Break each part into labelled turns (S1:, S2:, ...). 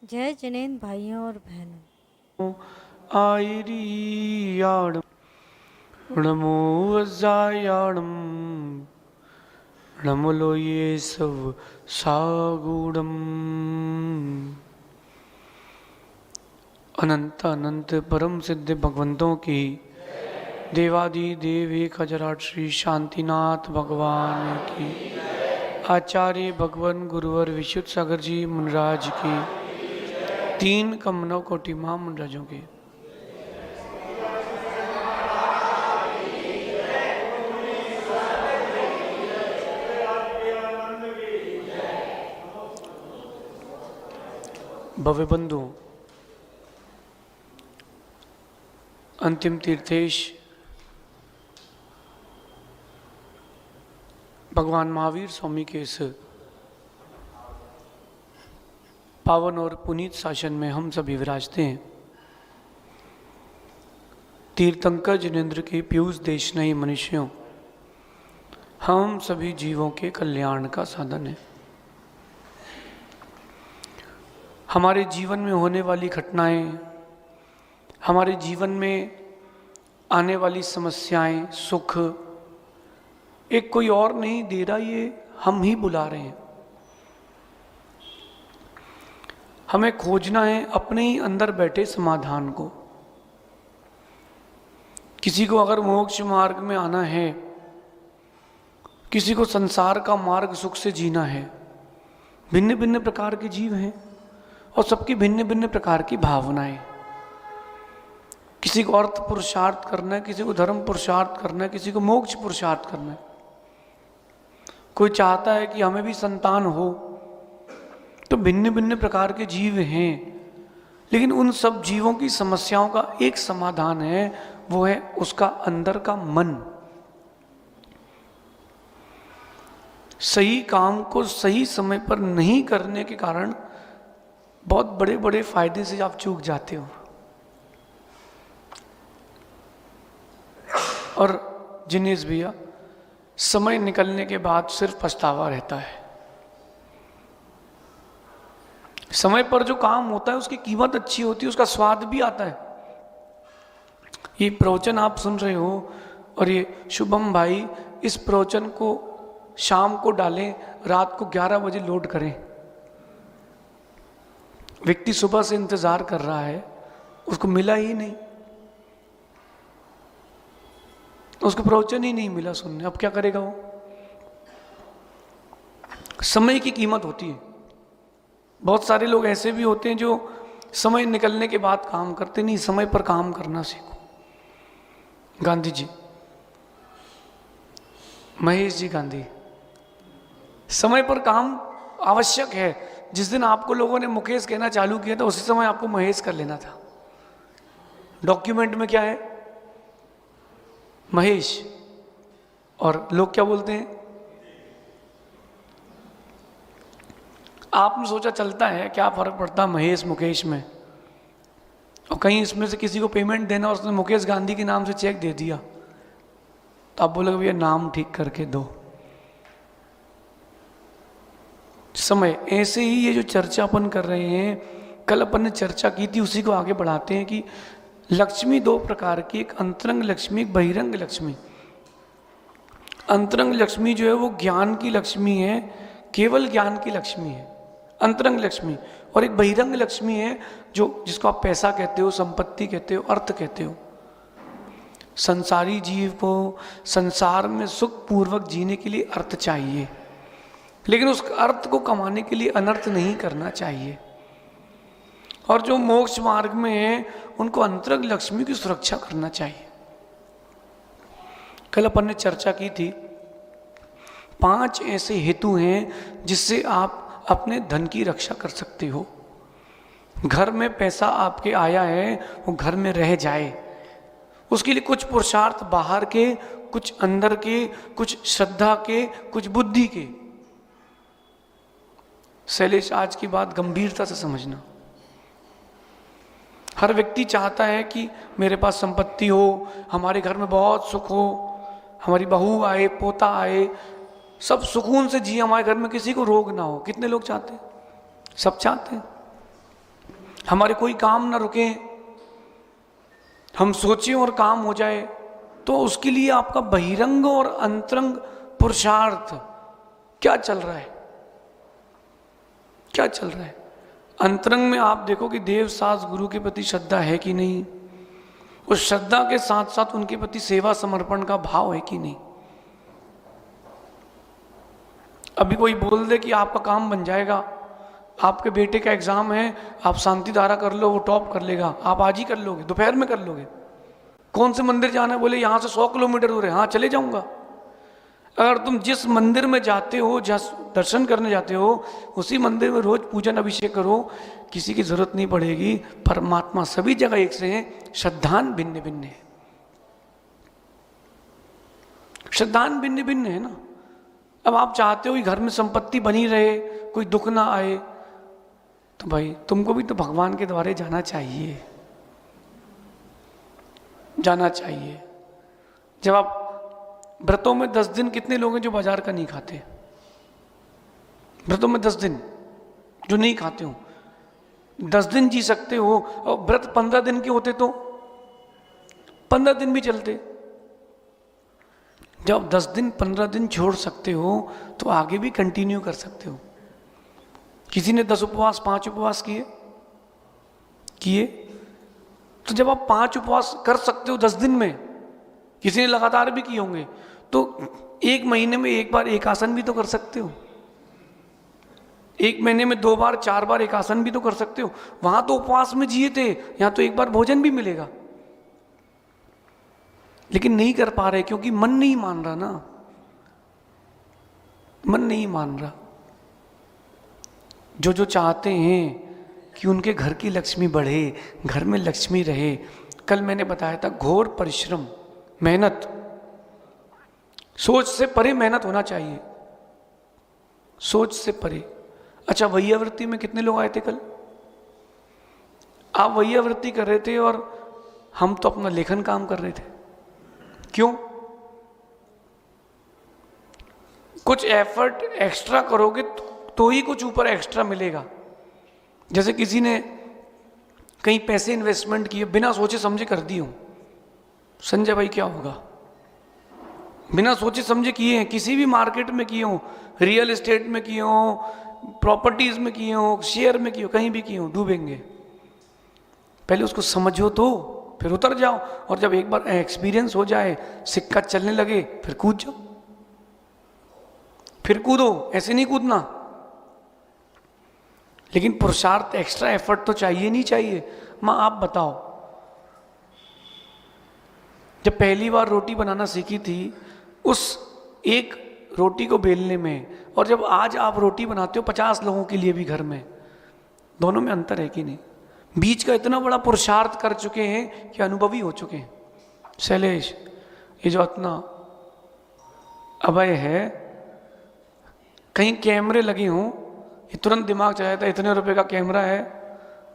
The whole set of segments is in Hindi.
S1: जय जिनेंद्र भाइयों और बहनों।
S2: आयरीयाणं नमो वज्रायाणं नमो ये सब सागुणम्। अनंत अनंत परम सिद्ध भगवंतों की देवादि देव एक हजराट श्री शांतिनाथ भगवान की, आचार्य भगवान गुरुवर विशुद्ध सागर जी मुनराज की, तीन कमनों कोटि मां मुनराजों की। भव्य बंधु, अंतिम तीर्थेश भगवान महावीर स्वामी के इस पावन और पुनीत शासन में हम सभी विराजते हैं। तीर्थंकर जिनेन्द्र के पीयूष देशनयी मनुष्यों, हम सभी जीवों के कल्याण का साधन है। हमारे जीवन में होने वाली घटनाएं, हमारे जीवन में आने वाली समस्याएं, सुख एक कोई और नहीं दे रहा, ये हम ही बुला रहे हैं। हमें खोजना है अपने ही अंदर बैठे समाधान को। किसी को अगर मोक्ष मार्ग में आना है, किसी को संसार का मार्ग सुख से जीना है, भिन्न भिन्न प्रकार के जीव हैं और सबकी भिन्न भिन्न प्रकार की भावनाएं। किसी को अर्थ पुरुषार्थ करना है, किसी को धर्म पुरुषार्थ करना है, किसी को मोक्ष पुरुषार्थ करना है। कोई चाहता है कि हमें भी संतान हो, तो भिन्न भिन्न प्रकार के जीव हैं। लेकिन उन सब जीवों की समस्याओं का एक समाधान है, वो है उसका अंदर का मन। सही काम को सही समय पर नहीं करने के कारण बहुत बड़े बड़े फायदे से आप चूक जाते हो। और जिनेश भैया, समय निकलने के बाद सिर्फ पछतावा रहता है। समय पर जो काम होता है उसकी कीमत अच्छी होती है, उसका स्वाद भी आता है। ये प्रवचन आप सुन रहे हो और ये शुभम भाई इस प्रवचन को शाम को डालें, रात को 11 बजे लोड करें। व्यक्ति सुबह से इंतजार कर रहा है, उसको मिला ही नहीं, उसको प्रवचन ही नहीं मिला सुनने, अब क्या करेगा वो? समय की कीमत होती है। बहुत सारे लोग ऐसे भी होते हैं जो समय निकलने के बाद काम करते नहीं। समय पर काम करना सीखो। गांधी जी, महेश जी गांधी, समय पर काम आवश्यक है। जिस दिन आपको लोगों ने मुकेश कहना चालू किया था, उसी समय आपको महेश कर लेना था। डॉक्यूमेंट में क्या है? महेश, और लोग क्या बोलते हैं? आपने सोचा चलता है, क्या फर्क पड़ता महेश मुकेश में? और कहीं इसमें से किसी को पेमेंट देना और उसने मुकेश गांधी के नाम से चेक दे दिया, तो आप बोलोगे भैया नाम ठीक करके दो। समय ऐसे ही, ये जो चर्चा अपन कर रहे हैं, कल अपन ने चर्चा की थी, उसी को आगे बढ़ाते हैं कि लक्ष्मी दो प्रकार की, एक अंतरंग लक्ष्मी, एक बहिरंग लक्ष्मी। अंतरंग लक्ष्मी जो है वो ज्ञान की लक्ष्मी है, केवल ज्ञान की लक्ष्मी है अंतरंग लक्ष्मी। और एक बहिरंग लक्ष्मी है जो जिसको आप पैसा कहते हो, संपत्ति कहते हो, अर्थ कहते हो। संसारी जीव को संसार में सुख पूर्वक जीने के लिए अर्थ चाहिए, लेकिन उस अर्थ को कमाने के लिए अनर्थ नहीं करना चाहिए। और जो मोक्ष मार्ग में है उनको अंतरंग लक्ष्मी की सुरक्षा करना चाहिए। कल अपन ने चर्चा की थी 5 ऐसे हेतु हैं जिससे आप अपने धन की रक्षा कर सकते हो। घर में पैसा आपके आया है, वो घर में रह जाए, उसके लिए कुछ पुरुषार्थ बाहर के, कुछ अंदर के, कुछ श्रद्धा के, कुछ बुद्धि के। शैलेश, आज की बात गंभीरता से समझना। हर व्यक्ति चाहता है कि मेरे पास संपत्ति हो, हमारे घर में बहुत सुख हो, हमारी बहू आए, पोता आए, सब सुकून से जिए, हमारे घर में किसी को रोग ना हो। कितने लोग चाहते हैं? सब चाहते हैं। हमारे कोई काम ना रुके, हम सोचें और काम हो जाए, तो उसके लिए आपका बहिरंग और अंतरंग पुरुषार्थ क्या चल रहा है, क्या चल रहा है? अंतरंग में आप देखो कि देव सास गुरु के प्रति श्रद्धा है कि नहीं, उस श्रद्धा के साथ साथ उनके प्रति सेवा समर्पण का भाव है कि नहीं। अभी कोई बोल दे कि आपका काम बन जाएगा, आपके बेटे का एग्जाम है, आप शांति धारा कर लो, वो टॉप कर लेगा, आप आज ही कर लोगे, दोपहर में कर लोगे। कौन से मंदिर जाना है, बोले यहाँ से 100 किलोमीटर दूर है, हाँ चले जाऊंगा। अगर तुम जिस मंदिर में जाते हो, जहाँ दर्शन करने जाते हो, उसी मंदिर में रोज पूजन अभिषेक करो, किसी की जरूरत नहीं पड़ेगी। परमात्मा सभी जगह एक से हैं, श्रद्धान भिन्न भिन्न है, श्रद्धान भिन्न भिन्न है ना। अब आप चाहते हो कि घर में संपत्ति बनी रहे, कोई दुख ना आए, तो भाई तुमको भी तो भगवान के द्वारे जाना चाहिए, जाना चाहिए। जब आप व्रतों में 10 दिन, कितने लोग हैं जो बाजार का नहीं खाते? व्रतों में 10 दिन जो नहीं खाते हो, 10 दिन जी सकते हो, और व्रत 15 दिन के होते तो 15 दिन भी चलते। जब 10 दिन 15 दिन छोड़ सकते हो तो आगे भी कंटिन्यू कर सकते हो। किसी ने 10 उपवास 5 उपवास किए, तो जब आप 5 उपवास कर सकते हो 10 दिन में, किसी ने लगातार भी किए होंगे, तो 1 महीने में 1 बार एक आसन भी तो कर सकते हो, 1 महीने में 2 बार 4 बार एक आसन भी तो कर सकते हो। वहां तो उपवास में जिए थे, यहां तो 1 बार भोजन भी मिलेगा, लेकिन नहीं कर पा रहे क्योंकि मन नहीं मान रहा ना, मन नहीं मान रहा। जो चाहते हैं कि उनके घर की लक्ष्मी बढ़े, घर में लक्ष्मी रहे, कल मैंने बताया था घोर परिश्रम, मेहनत, सोच से परे मेहनत होना चाहिए, सोच से परे। अच्छा, वैयावृत्ति में कितने लोग आए थे कल? आप वैयावृत्ति कर रहे थे और हम तो अपना लेखन काम कर रहे थे। क्यों? कुछ एफर्ट एक्स्ट्रा करोगे तो ही कुछ ऊपर एक्स्ट्रा मिलेगा। जैसे किसी ने कहीं पैसे इन्वेस्टमेंट किए, बिना सोचे समझे कर दिए हो, संजय भाई क्या होगा? बिना सोचे समझे किए हैं, किसी भी मार्केट में किए हो, रियल एस्टेट में किए हो, प्रॉपर्टीज में किए हो, शेयर में किए हो, कहीं भी किए हो, डूबेंगे। पहले उसको समझो तो फिर उतर जाओ, और जब एक बार एक्सपीरियंस हो जाए, सिक्का चलने लगे, फिर कूद जाओ, फिर कूदो, ऐसे नहीं कूदना। लेकिन पुरुषार्थ, एक्स्ट्रा एफर्ट तो चाहिए नहीं चाहिए? माँ आप बताओ, जब पहली बार रोटी बनाना सीखी थी, उस एक रोटी को बेलने में, और जब आज आप रोटी बनाते हो 50 लोगों के लिए भी घर में, दोनों में अंतर है कि नहीं? बीच का इतना बड़ा पुरुषार्थ कर चुके हैं कि अनुभवी हो चुके हैं। शैलेश, ये जो इतना अभय है, कहीं कैमरे लगे हों, ये तुरंत दिमाग चला जाता है, इतने रुपए का कैमरा है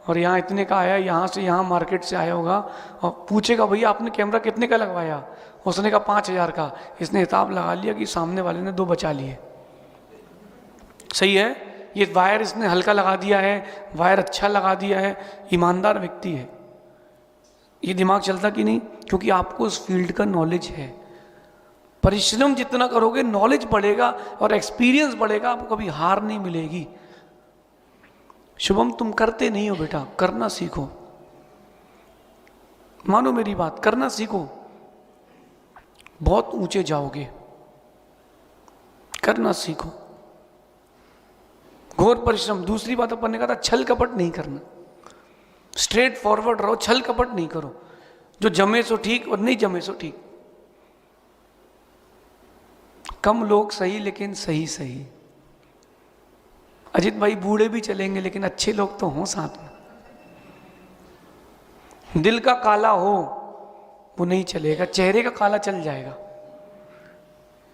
S2: और यहाँ इतने का आया, यहाँ से यहाँ मार्केट से आया होगा, और पूछेगा भैया आपने कैमरा कितने का लगवाया? उसने कहा 5000 का। इसने हिसाब लगा लिया कि सामने वाले ने 2 बचा लिए। सही है, ये वायर इसने हल्का लगा दिया है, वायर अच्छा लगा दिया है, ईमानदार व्यक्ति है। ये दिमाग चलता कि नहीं? क्योंकि आपको उस फील्ड का नॉलेज है। परिश्रम जितना करोगे नॉलेज बढ़ेगा और एक्सपीरियंस बढ़ेगा, आपको कभी हार नहीं मिलेगी। शुभम, तुम करते नहीं हो बेटा, करना सीखो, मानो मेरी बात, करना सीखो, बहुत ऊंचे जाओगे, करना सीखो, घोर परिश्रम। दूसरी बात अपन ने कहा था, छल कपट नहीं करना, स्ट्रेट फॉरवर्ड रहो, छल कपट नहीं करो। जो जमे सो ठीक और नहीं जमे सो ठीक। कम लोग सही, लेकिन सही सही। अजित भाई बूढ़े भी चलेंगे, लेकिन अच्छे लोग तो हों साथ में। दिल का काला हो वो नहीं चलेगा, चेहरे का काला चल जाएगा।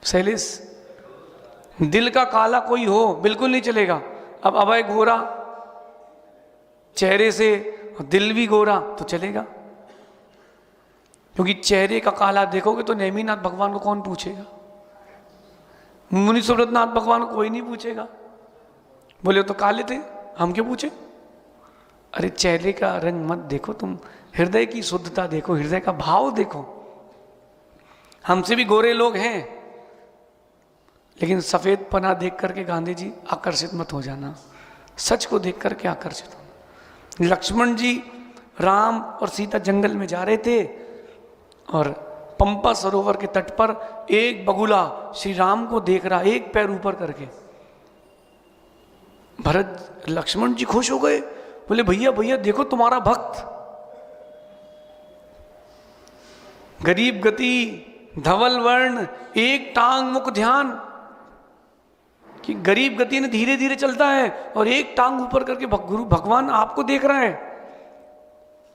S2: शैलेश, दिल का काला कोई हो बिल्कुल नहीं चलेगा। अब अभय गोरा चेहरे से और दिल भी गोरा तो चलेगा, क्योंकि चेहरे का काला देखोगे तो नेमिनाथ भगवान को कौन पूछेगा? मुनि सुब्रतनाथ भगवान को कोई नहीं पूछेगा। बोले तो काले थे, हम क्यों पूछे? अरे चेहरे का रंग मत देखो, तुम हृदय की शुद्धता देखो, हृदय का भाव देखो। हमसे भी गोरे लोग हैं, लेकिन सफेद पना देख करके गांधी जी आकर्षित मत हो जाना, सच को देख करके आकर्षित होना। लक्ष्मण जी राम और सीता जंगल में जा रहे थे और पंपा सरोवर के तट पर एक बगुला श्री राम को देख रहा, एक पैर ऊपर करके। भरत लक्ष्मण जी खुश हो गए, बोले भैया भैया देखो तुम्हारा भक्त, गरीब गति, धवल वर्ण, एक टांग मुख ध्यान, कि गरीब गति ने धीरे धीरे चलता है और एक टांग ऊपर करके गुरु भगवान आपको देख रहा है।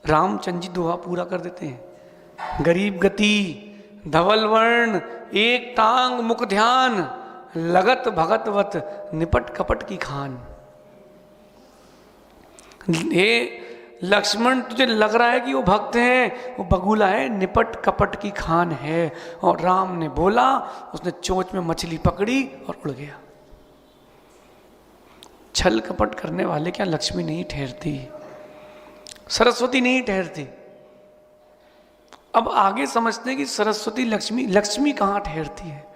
S2: रामचंद्र जी दोहा पूरा कर देते हैं, गरीब गति, धवल वर्ण, एक टांग मुख ध्यान, लगत भगतवत निपट कपट की खान। हे लक्ष्मण तुझे लग रहा है कि वो भक्त है, वो बगुला है, निपट कपट की खान है। और राम ने बोला, उसने चोंच में मछली पकड़ी और उड़ गया। छल कपट करने वाले क्या लक्ष्मी नहीं ठहरती, सरस्वती नहीं ठहरती। अब आगे समझते हैं कि सरस्वती लक्ष्मी, लक्ष्मी कहाँ ठहरती है।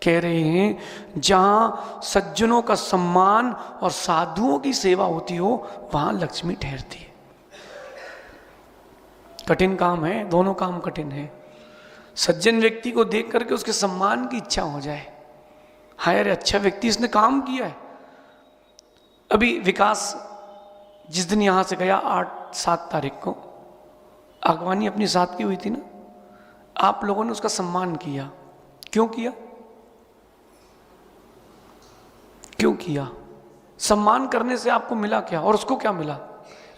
S2: कह रहे हैं जहां सज्जनों का सम्मान और साधुओं की सेवा होती हो, वहां लक्ष्मी ठहरती है। कठिन काम है, दोनों काम कठिन है। सज्जन व्यक्ति को देख करके उसके सम्मान की इच्छा हो जाए, हाय अरे अच्छा व्यक्ति, इसने काम किया है। अभी विकास जिस दिन यहां से गया 8-7 तारीख को, अगवानी अपनी साथ की हुई थी ना, आप लोगों ने उसका सम्मान किया। क्यों किया? क्यों किया? सम्मान करने से आपको मिला क्या और उसको क्या मिला?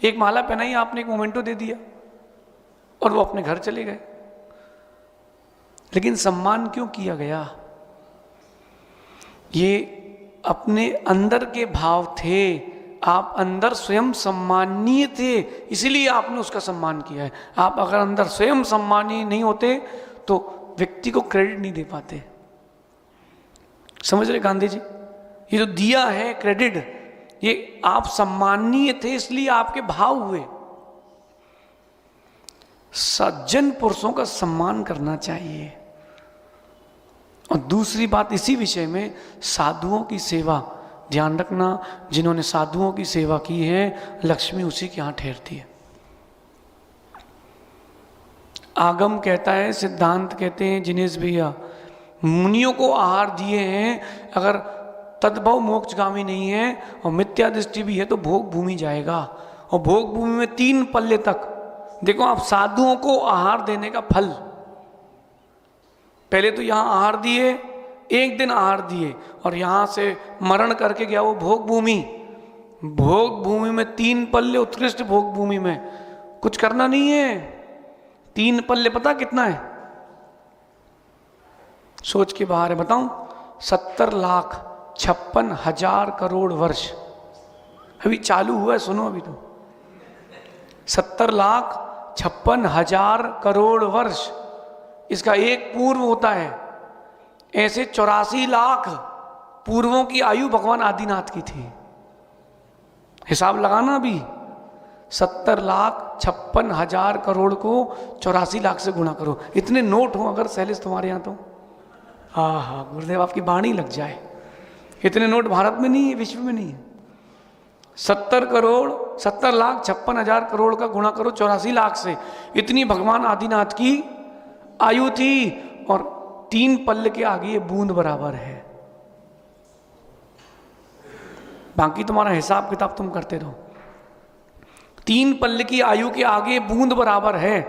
S2: एक माला पहनाई आपने, एक मोमेंटो दे दिया और वो अपने घर चले गए। लेकिन सम्मान क्यों किया गया? ये अपने अंदर के भाव थे, आप अंदर स्वयं सम्मानीय थे, इसीलिए आपने उसका सम्मान किया है। आप अगर अंदर स्वयं सम्मानीय नहीं होते तो व्यक्ति को क्रेडिट नहीं दे पाते। समझ रहे गांधी जी? ये जो दिया है क्रेडिट, ये आप सम्मानीय थे इसलिए आपके भाव हुए। सज्जन पुरुषों का सम्मान करना चाहिए। और दूसरी बात इसी विषय में, साधुओं की सेवा ध्यान रखना। जिन्होंने साधुओं की सेवा की है, लक्ष्मी उसी के यहां ठहरती है। आगम कहता है, सिद्धांत कहते हैं जिनेश भैया, मुनियों को आहार दिए हैं, अगर तद्भव मोक्षगामी नहीं है और मिथ्या दृष्टि भी है तो भोग भूमि जाएगा। और भोग भूमि में 3 पल्ले तक देखो आप, साधुओं को आहार देने का फल, पहले तो यहां आहार दिए, एक दिन आहार दिए और यहां से मरण करके गया वो भोग भूमि। भोग भूमि में 3 पल्ले, उत्कृष्ट भोग भूमि में कुछ करना नहीं है। 3 पल्ले पता कितना है? सोच के बाहर है, बताऊं? 70,56,000 करोड़ वर्ष। अभी चालू हुआ है, सुनो अभी तो। 70,56,000 करोड़ वर्ष, इसका एक पूर्व होता है। ऐसे 84 लाख पूर्वों की आयु भगवान आदिनाथ की थी। हिसाब लगाना अभी, 70,56,000 करोड़ को 84 लाख से गुणा करो। इतने नोट हो अगर सैलिस तुम्हारे यहाँ तो, हाँ गुरुदेव आपकी बाणी लग जाए। इतने नोट भारत में नहीं है, विश्व में नहीं है। 70,56,000 करोड़ का गुणा करो 84 लाख से, इतनी भगवान आदिनाथ की आयु थी। और 3 पल्ले के आगे ये बूंद बराबर है। बाकी तुम्हारा हिसाब किताब तुम करते रहो। 3 पल्ले की आयु के आगे बूंद बराबर है।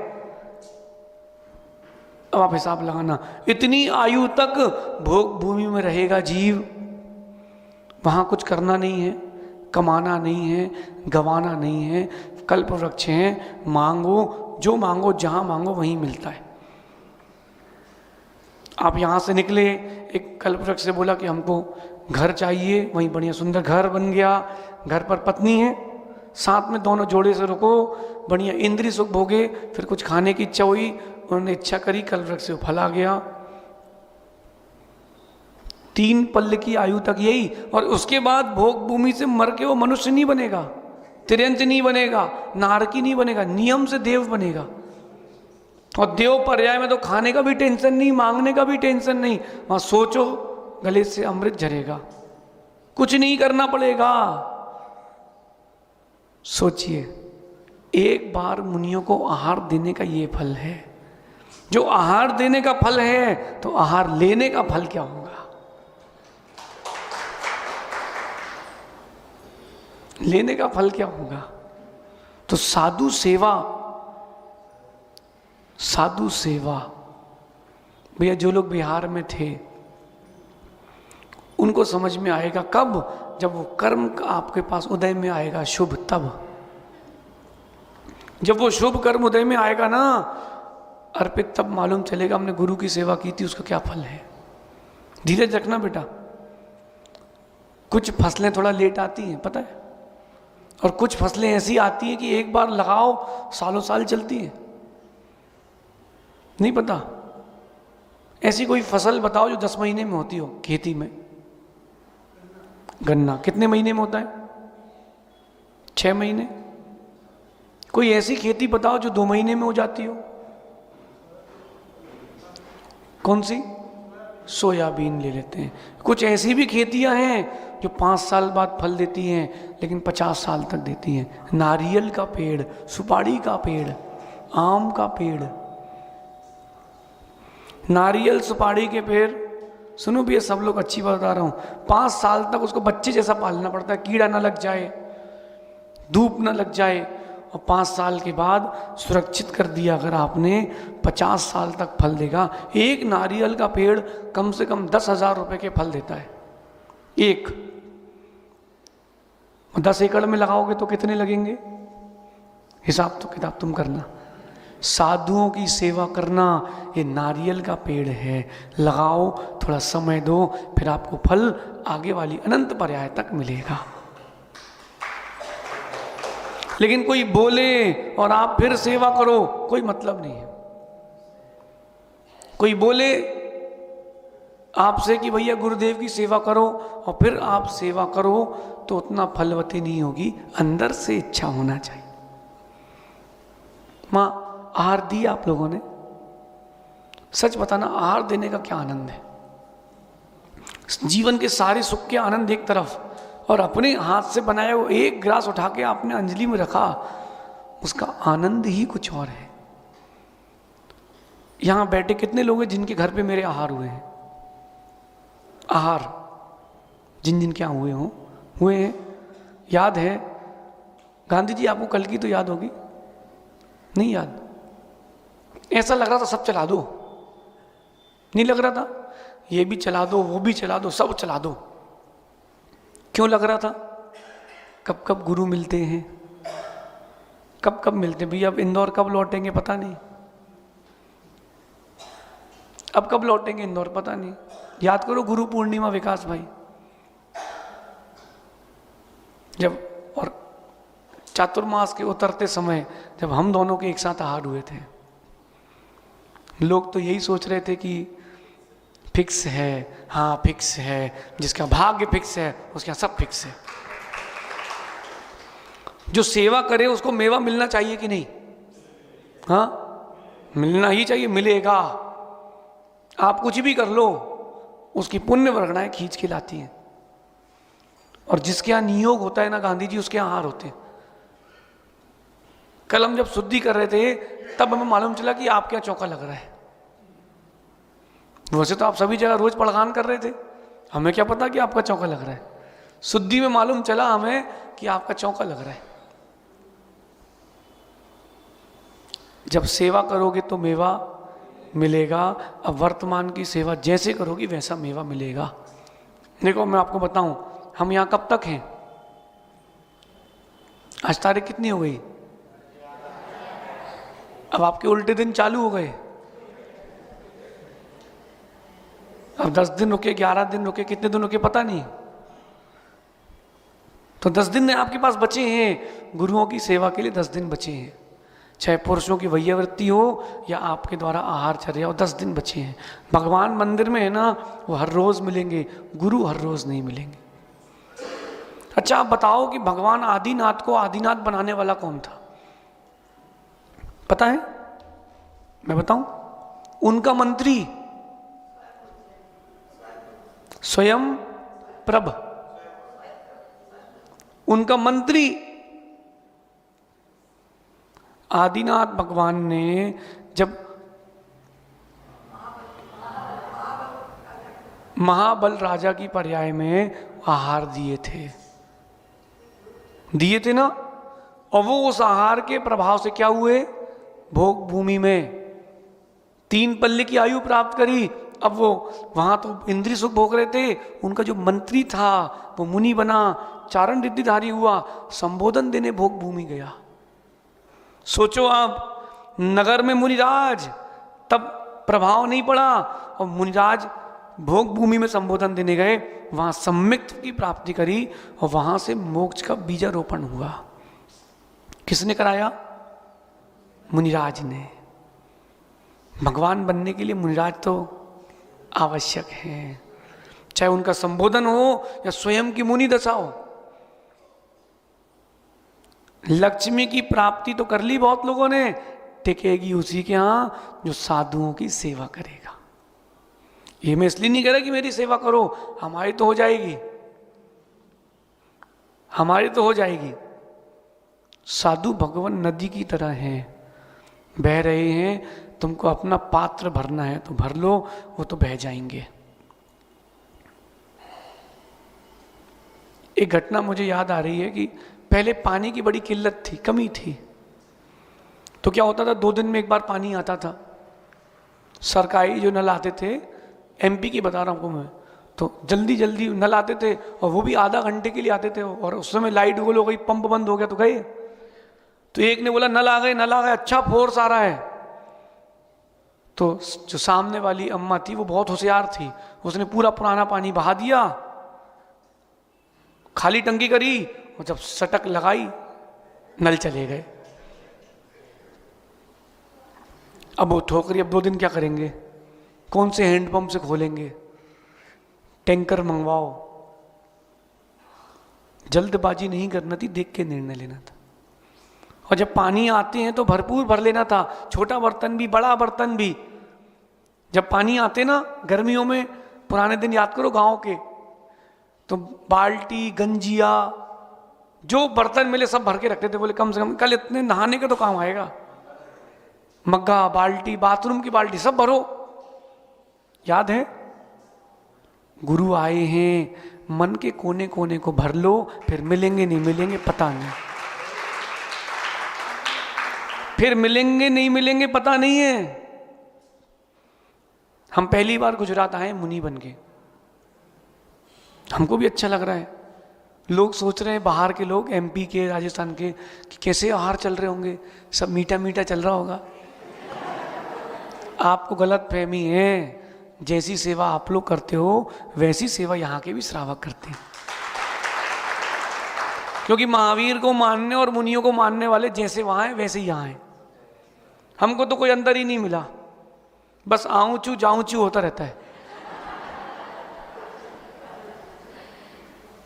S2: अब आप हिसाब लगाना, इतनी आयु तक भोग भूमि में रहेगा जीव, वहां कुछ करना नहीं है, कमाना नहीं है, गवाना नहीं है। कल्प वृक्ष हैं, मांगो जो मांगो, जहां मांगो वहीं मिलता है। आप यहां से निकले, एक कल्प वृक्ष से बोला कि हमको घर चाहिए, वहीं बढ़िया सुंदर घर बन गया। घर पर पत्नी है, साथ में दोनों जोड़े से रुको, बढ़िया इंद्रिय सुख भोगे। फिर कुछ खाने की इच्छा हुई, उन्होंने इच्छा करी, कल्प वृक्ष से फल आ गया। 3 पल्ले की आयु तक यही, और उसके बाद भोग भूमि से मर के वो मनुष्य नहीं बनेगा, तिर्यंत नहीं बनेगा, नारकी नहीं बनेगा, नियम से देव बनेगा। और देव पर्याय में तो खाने का भी टेंशन नहीं, मांगने का भी टेंशन नहीं। वहां सोचो गले से अमृत झरेगा, कुछ नहीं करना पड़ेगा। सोचिए, एक बार मुनियों को आहार देने का ये फल है। जो आहार देने का फल है तो आहार लेने का फल क्या होगा? लेने का फल क्या होगा? तो साधु सेवा, साधु सेवा। भैया जो लोग बिहार में थे उनको समझ में आएगा कब? जब वो कर्म का आपके पास उदय में आएगा, शुभ, तब जब वो शुभ कर्म उदय में आएगा ना अर्पित, तब मालूम चलेगा हमने गुरु की सेवा की थी, उसका क्या फल है। धीरज रखना बेटा। कुछ फसलें थोड़ा लेट आती हैं पता है, और कुछ फसलें ऐसी आती हैं कि एक बार लगाओ सालों साल चलती हैं। नहीं पता? ऐसी कोई फसल बताओ जो 10 महीने में होती हो खेती में। गन्ना कितने महीने में होता है? 6 महीने। कोई ऐसी खेती बताओ जो 2 महीने में हो जाती हो। कौन सी? सोयाबीन ले लेते हैं। कुछ ऐसी भी खेतियां हैं जो 5 साल बाद फल देती हैं लेकिन 50 साल तक देती हैं। नारियल का पेड़, सुपारी का पेड़, आम का पेड़, नारियल सुपारी के पेड़। सुनो भी, ये सब लोग अच्छी बात बता रहा हूँ। 5 साल तक उसको बच्चे जैसा पालना पड़ता है, कीड़ा ना लग जाए, धूप ना लग जाए, और 5 साल के बाद सुरक्षित कर दिया अगर आपने, 50 साल तक फल देगा। एक नारियल का पेड़ कम से कम 10,000 रुपए के फल देता है एक। 10 एकड़ में लगाओगे तो कितने लगेंगे? हिसाब तो किताब तुम करना। साधुओं की सेवा करना ये नारियल का पेड़ है, लगाओ, थोड़ा समय दो, फिर आपको फल आगे वाली अनंत पर्याय तक मिलेगा। लेकिन कोई बोले और आप फिर सेवा करो, कोई मतलब नहीं है। कोई बोले आपसे कि भैया गुरुदेव की सेवा करो और फिर आप सेवा करो तो उतना फलवती नहीं होगी। अंदर से इच्छा होना चाहिए। मां आहार दी आप लोगों ने? सच बताना, आहार देने का क्या आनंद है। जीवन के सारे सुख के आनंद एक तरफ, और अपने हाथ से बनाया वो एक गिलास उठा के आपने अंजलि में रखा, उसका आनंद ही कुछ और है। यहां बैठे कितने लोग हैं जिनके घर पे मेरे आहार हुए हैं? आहार जिन जिन क्या हुए हों, हुए हैं। याद है गांधी जी आपको कल की तो याद होगी, नहीं याद? ऐसा लग रहा था सब चला दो, नहीं लग रहा था? ये भी चला दो, वो भी चला दो, सब चला दो। क्यों लग रहा था? कब कब गुरु मिलते हैं, कब कब मिलते हैं। भैया अब इंदौर कब लौटेंगे पता नहीं, अब कब लौटेंगे इंदौर पता नहीं। याद करो गुरु पूर्णिमा विकास भाई, जब और चातुर्मास के उतरते समय जब हम दोनों के एक साथ आहार हुए थे, लोग तो यही सोच रहे थे कि फिक्स है, हाँ फिक्स है, जिसका भाग्य फिक्स है उसके यहाँ सब फिक्स है। जो सेवा करे उसको मेवा मिलना चाहिए कि नहीं? हाँ मिलना ही चाहिए, मिलेगा। आप कुछ भी कर लो, उसकी पुण्य वर्गणाएं खींच के लाती हैं। और जिसके यहाँ नियोग होता है ना गांधी जी, उसके यहाँ आहार होते हैं। कल हम जब शुद्धि कर रहे थे तब हमें मालूम चला कि आपके यहाँ चौका लग रहा है। वैसे तो आप सभी जगह रोज पड़गान कर रहे थे, हमें क्या पता कि आपका चौका लग रहा है। शुद्धि में मालूम चला हमें कि आपका चौका लग रहा है। जब सेवा करोगे तो मेवा मिलेगा। अब वर्तमान की सेवा जैसे करोगी वैसा मेवा मिलेगा। देखो मैं आपको बताऊं, हम यहां कब तक हैं? आज तारीख कितनी हो गई? अब आपके उल्टे दिन चालू हो गए। अब 10 दिन रुके, 11 दिन रुके, कितने दिन रुके पता नहीं। तो 10 दिन आपके पास बचे हैं गुरुओं की सेवा के लिए। 10 दिन बचे हैं, चाहे पुरुषों की वैयावृत्ति हो या आपके द्वारा आहार चर्या हो, 10 दिन बचे हैं। भगवान मंदिर में है ना, वो हर रोज मिलेंगे, गुरु हर रोज नहीं मिलेंगे। अच्छा आप बताओ कि भगवान आदिनाथ को आदिनाथ बनाने वाला कौन था? पता है? मैं बताऊं? उनका मंत्री स्वयं प्रभ, उनका मंत्री। आदिनाथ भगवान ने जब महाबल राजा की पर्याय में आहार दिए थे ना, और वो उस आहार के प्रभाव से क्या हुए? भोग भूमि में 3 पल्ले की आयु प्राप्त करी। अब वो वहां तो इंद्रिय सुख भोग रहे थे, उनका जो मंत्री था वो मुनि बना, चारण रिद्धिधारी हुआ, संबोधन देने भोग भूमि गया। सोचो आप, नगर में मुनिराज, तब प्रभाव नहीं पड़ा, और मुनिराज भोग भूमि में संबोधन देने गए, वहां सम्यक्त की प्राप्ति करी, और वहां से मोक्ष का बीजारोपण हुआ। किसने कराया? मुनिराज ने। भगवान बनने के लिए मुनिराज तो आवश्यक है, चाहे उनका संबोधन हो या स्वयं की मुनि दशा हो। लक्ष्मी की प्राप्ति तो कर ली बहुत लोगों ने, टिकेगी उसी के यहां जो साधुओं की सेवा करेगा। ये मैं इसलिए नहीं कह रहा कि मेरी सेवा करो, हमारी तो हो जाएगी, हमारी तो हो जाएगी। साधु भगवान नदी की तरह हैं, बह रहे हैं, तुमको अपना पात्र भरना है तो भर लो, वो तो बह जाएंगे। एक घटना मुझे याद आ रही है कि पहले पानी की बड़ी किल्लत थी, कमी थी, तो क्या होता था, 2 दिन में एक बार पानी आता था। सरकारी जो नल आते थे, एमपी की बता रहा हूँ मैं, तो जल्दी जल्दी नल आते थे, और वो भी आधा घंटे के लिए आते थे, और उस समय लाइट गोल हो गई, पंप बंद हो गया तो गए। तो एक ने बोला नल आ गए, नल आ गए, अच्छा फोर्स आ रहा है। तो जो सामने वाली अम्मा थी वो बहुत होशियार थी, उसने पूरा पुराना पानी बहा दिया, खाली टंकी करी, और जब सटक लगाई नल चले गए। अब वो ठोकरी, अब 2 दिन क्या करेंगे, कौन से हैंडपंप से खोलेंगे, टैंकर मंगवाओ। जल्दबाजी नहीं करना थी, देख के निर्णय लेना था। और जब पानी आते हैं तो भरपूर भर लेना था, छोटा बर्तन भी बड़ा बर्तन भी। जब पानी आते ना गर्मियों में, पुराने दिन याद करो गांव के, तो बाल्टी गंजिया जो बर्तन मिले सब भर के रखते थे, बोले कम से कम कल इतने नहाने का तो काम आएगा। मग्गा, बाल्टी, बाथरूम की बाल्टी सब भरो। याद है? गुरु आए हैं, मन के कोने कोने को भर लो, फिर मिलेंगे नहीं मिलेंगे पता नहीं, फिर मिलेंगे नहीं मिलेंगे पता नहीं है। हम पहली बार गुजरात आए मुनि बन के, हमको भी अच्छा लग रहा है। लोग सोच रहे हैं, बाहर के लोग, एमपी के, राजस्थान के, कि कैसे आहार चल रहे होंगे, सब मीठा मीठा चल रहा होगा। आपको गलत फहमी है, जैसी सेवा आप लोग करते हो वैसी सेवा यहाँ के भी श्रावक करते हैं। क्योंकि महावीर को मानने और मुनियों को मानने वाले जैसे वहां हैं वैसे ही यहाँ हैं। हमको तो कोई अंदर ही नहीं मिला, बस आऊं चू जाऊं चू होता रहता है,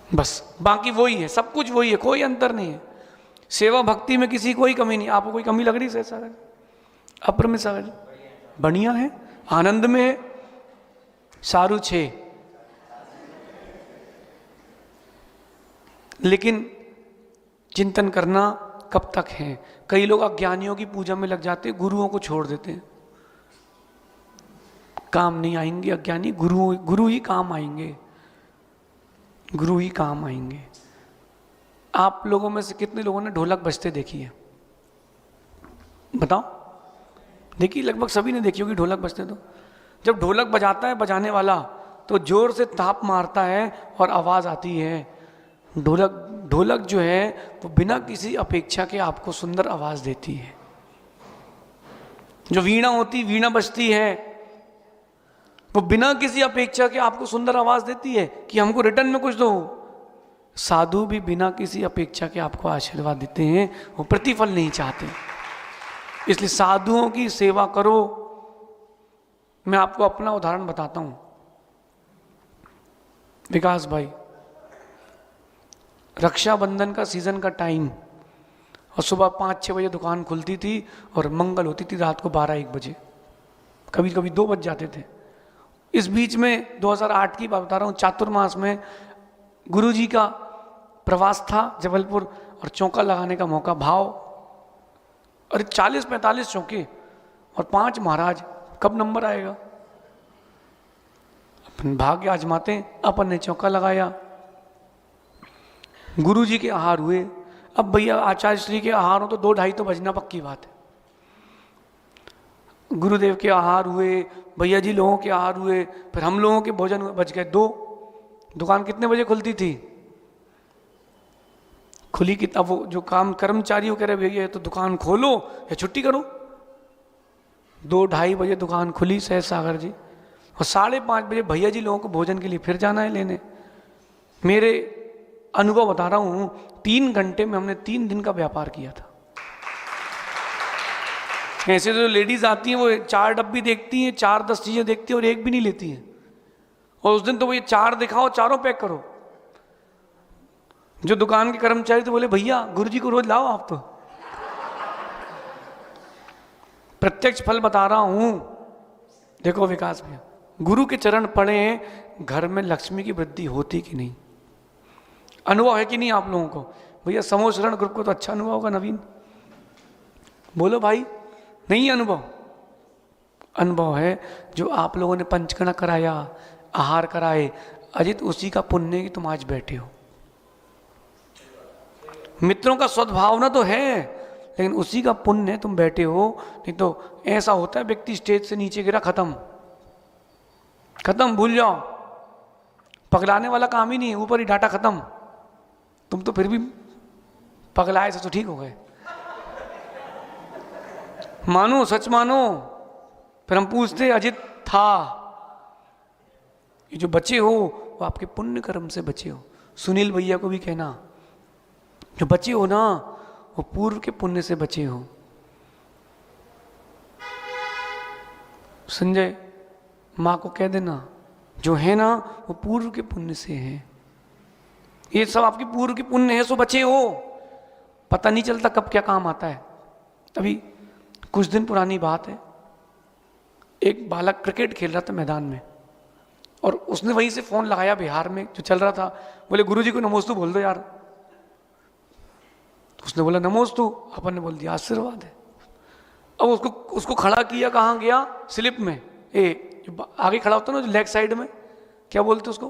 S2: बस बाकी वही है, सब कुछ वही है, कोई अंतर नहीं है। सेवा भक्ति में किसी कोई कमी नहीं। आपको कोई कमी लग रही है सागर? अपर में सागर बढ़िया है, आनंद में है। सारू 6, लेकिन चिंतन करना कब तक है। कई लोग अज्ञानियों की पूजा में लग जाते, गुरुओं को छोड़ देते हैं। काम नहीं आएंगे अज्ञानी, गुरु ही काम आएंगे, गुरु ही काम आएंगे। आप लोगों में से कितने लोगों ने ढोलक बजते देखी है? बताओ। देखी? लगभग सभी ने देखी होगी ढोलक बजते। तो जब ढोलक बजाता है बजाने वाला, तो जोर से ताप मारता है और आवाज आती है। ढोलक जो है वो बिना किसी अपेक्षा के आपको सुंदर आवाज देती है। जो वीणा होती, वीणा बजती है, वो बिना किसी अपेक्षा के आपको सुंदर आवाज देती है कि हमको रिटर्न में कुछ दो। साधु भी बिना किसी अपेक्षा के आपको आशीर्वाद देते हैं, वो प्रतिफल नहीं चाहते। इसलिए साधुओं की सेवा करो। मैं आपको अपना उदाहरण बताता हूं। विकास भाई, रक्षाबंधन का सीजन का टाइम, और सुबह 5-6 बजे दुकान खुलती थी और मंगल होती थी रात को 12-1 बजे, कभी कभी 2 बज जाते थे। इस बीच में 2008 की बात बता रहा हूँ, चातुर्मास में गुरुजी का प्रवास था जबलपुर, और चौका लगाने का मौका, भाव अरे 40-45 चौके और 5 महाराज, कब नंबर आएगा। अपन भाग्य आजमाते, अपन ने चौका लगाया, गुरुजी के आहार हुए। अब भैया आचार्य श्री के आहार हो तो 2-2:30 तो बजना पक्की बात है। गुरुदेव के आहार हुए, भैया जी लोगों के आहार हुए, फिर हम लोगों के भोजन बच गए 2। दुकान कितने बजे खुलती थी? खुली कि अब वो जो काम कर्मचारी कह रहे भैया तो दुकान खोलो या छुट्टी करो। 2-2:30 बजे दुकान खुली सहज सागर जी, और 5:30 बजे भैया जी लोगों को भोजन के लिए फिर जाना है लेने। मेरे अनुभव बता रहा हूँ, 3 घंटे में हमने 3 दिन का व्यापार किया था। ऐसे तो लेडीज आती हैं वो 4 डब्बी देखती हैं, 4-10 चीजें देखती हैं और एक भी नहीं लेती हैं, और उस दिन तो वो ये 4 दिखाओ, 4 पैक करो। जो दुकान के कर्मचारी तो बोले भैया गुरुजी को रोज लाओ आप तो। प्रत्यक्ष फल बता रहा हूं, देखो विकास भैया, गुरु के चरण पड़े, घर में लक्ष्मी की वृद्धि होती कि नहीं? अनुभव है कि नहीं आप लोगों को? भैया समूह शरण ग्रुप को तो अच्छा अनुभव होगा, नवीन बोलो भाई। नहीं अनुभव? अनुभव है जो आप लोगों ने पंचकर्मा कराया, आहार कराए, अजित उसी का पुण्य कि तुम आज बैठे हो। मित्रों का सद्भावना तो है, लेकिन उसी का पुण्य है तुम बैठे हो। नहीं तो ऐसा होता है व्यक्ति स्टेज से नीचे गिरा, खत्म खत्म, भूल जाओ, पगलाने वाला काम ही नहीं है, ऊपर ही डाटा खत्म। तुम तो फिर भी पगलाए से तो ठीक हो गए, मानो सच मानो। फिर हम पूछते अजित था, ये जो बचे हो वो आपके पुण्य कर्म से बचे हो। सुनील भैया को भी कहना, जो बचे हो ना वो पूर्व के पुण्य से बचे हो। संजय माँ को कह देना, जो है ना वो पूर्व के पुण्य से है, ये सब आपकी पूर्व के पुण्य है, सो बचे हो। पता नहीं चलता कब क्या काम आता है। अभी कुछ दिन पुरानी बात है, एक बालक क्रिकेट खेल रहा था मैदान में, और उसने वहीं से फोन लगाया बिहार में जो चल रहा था, बोले गुरुजी को नमोस्तु बोल दो यार। तो उसने बोला नमोस्तु, अपन ने बोल दिया आशीर्वाद है। अब उसको खड़ा किया, कहाँ गया? स्लिप में, आगे खड़ा होता ना जो लेग साइड में, क्या बोलते उसको,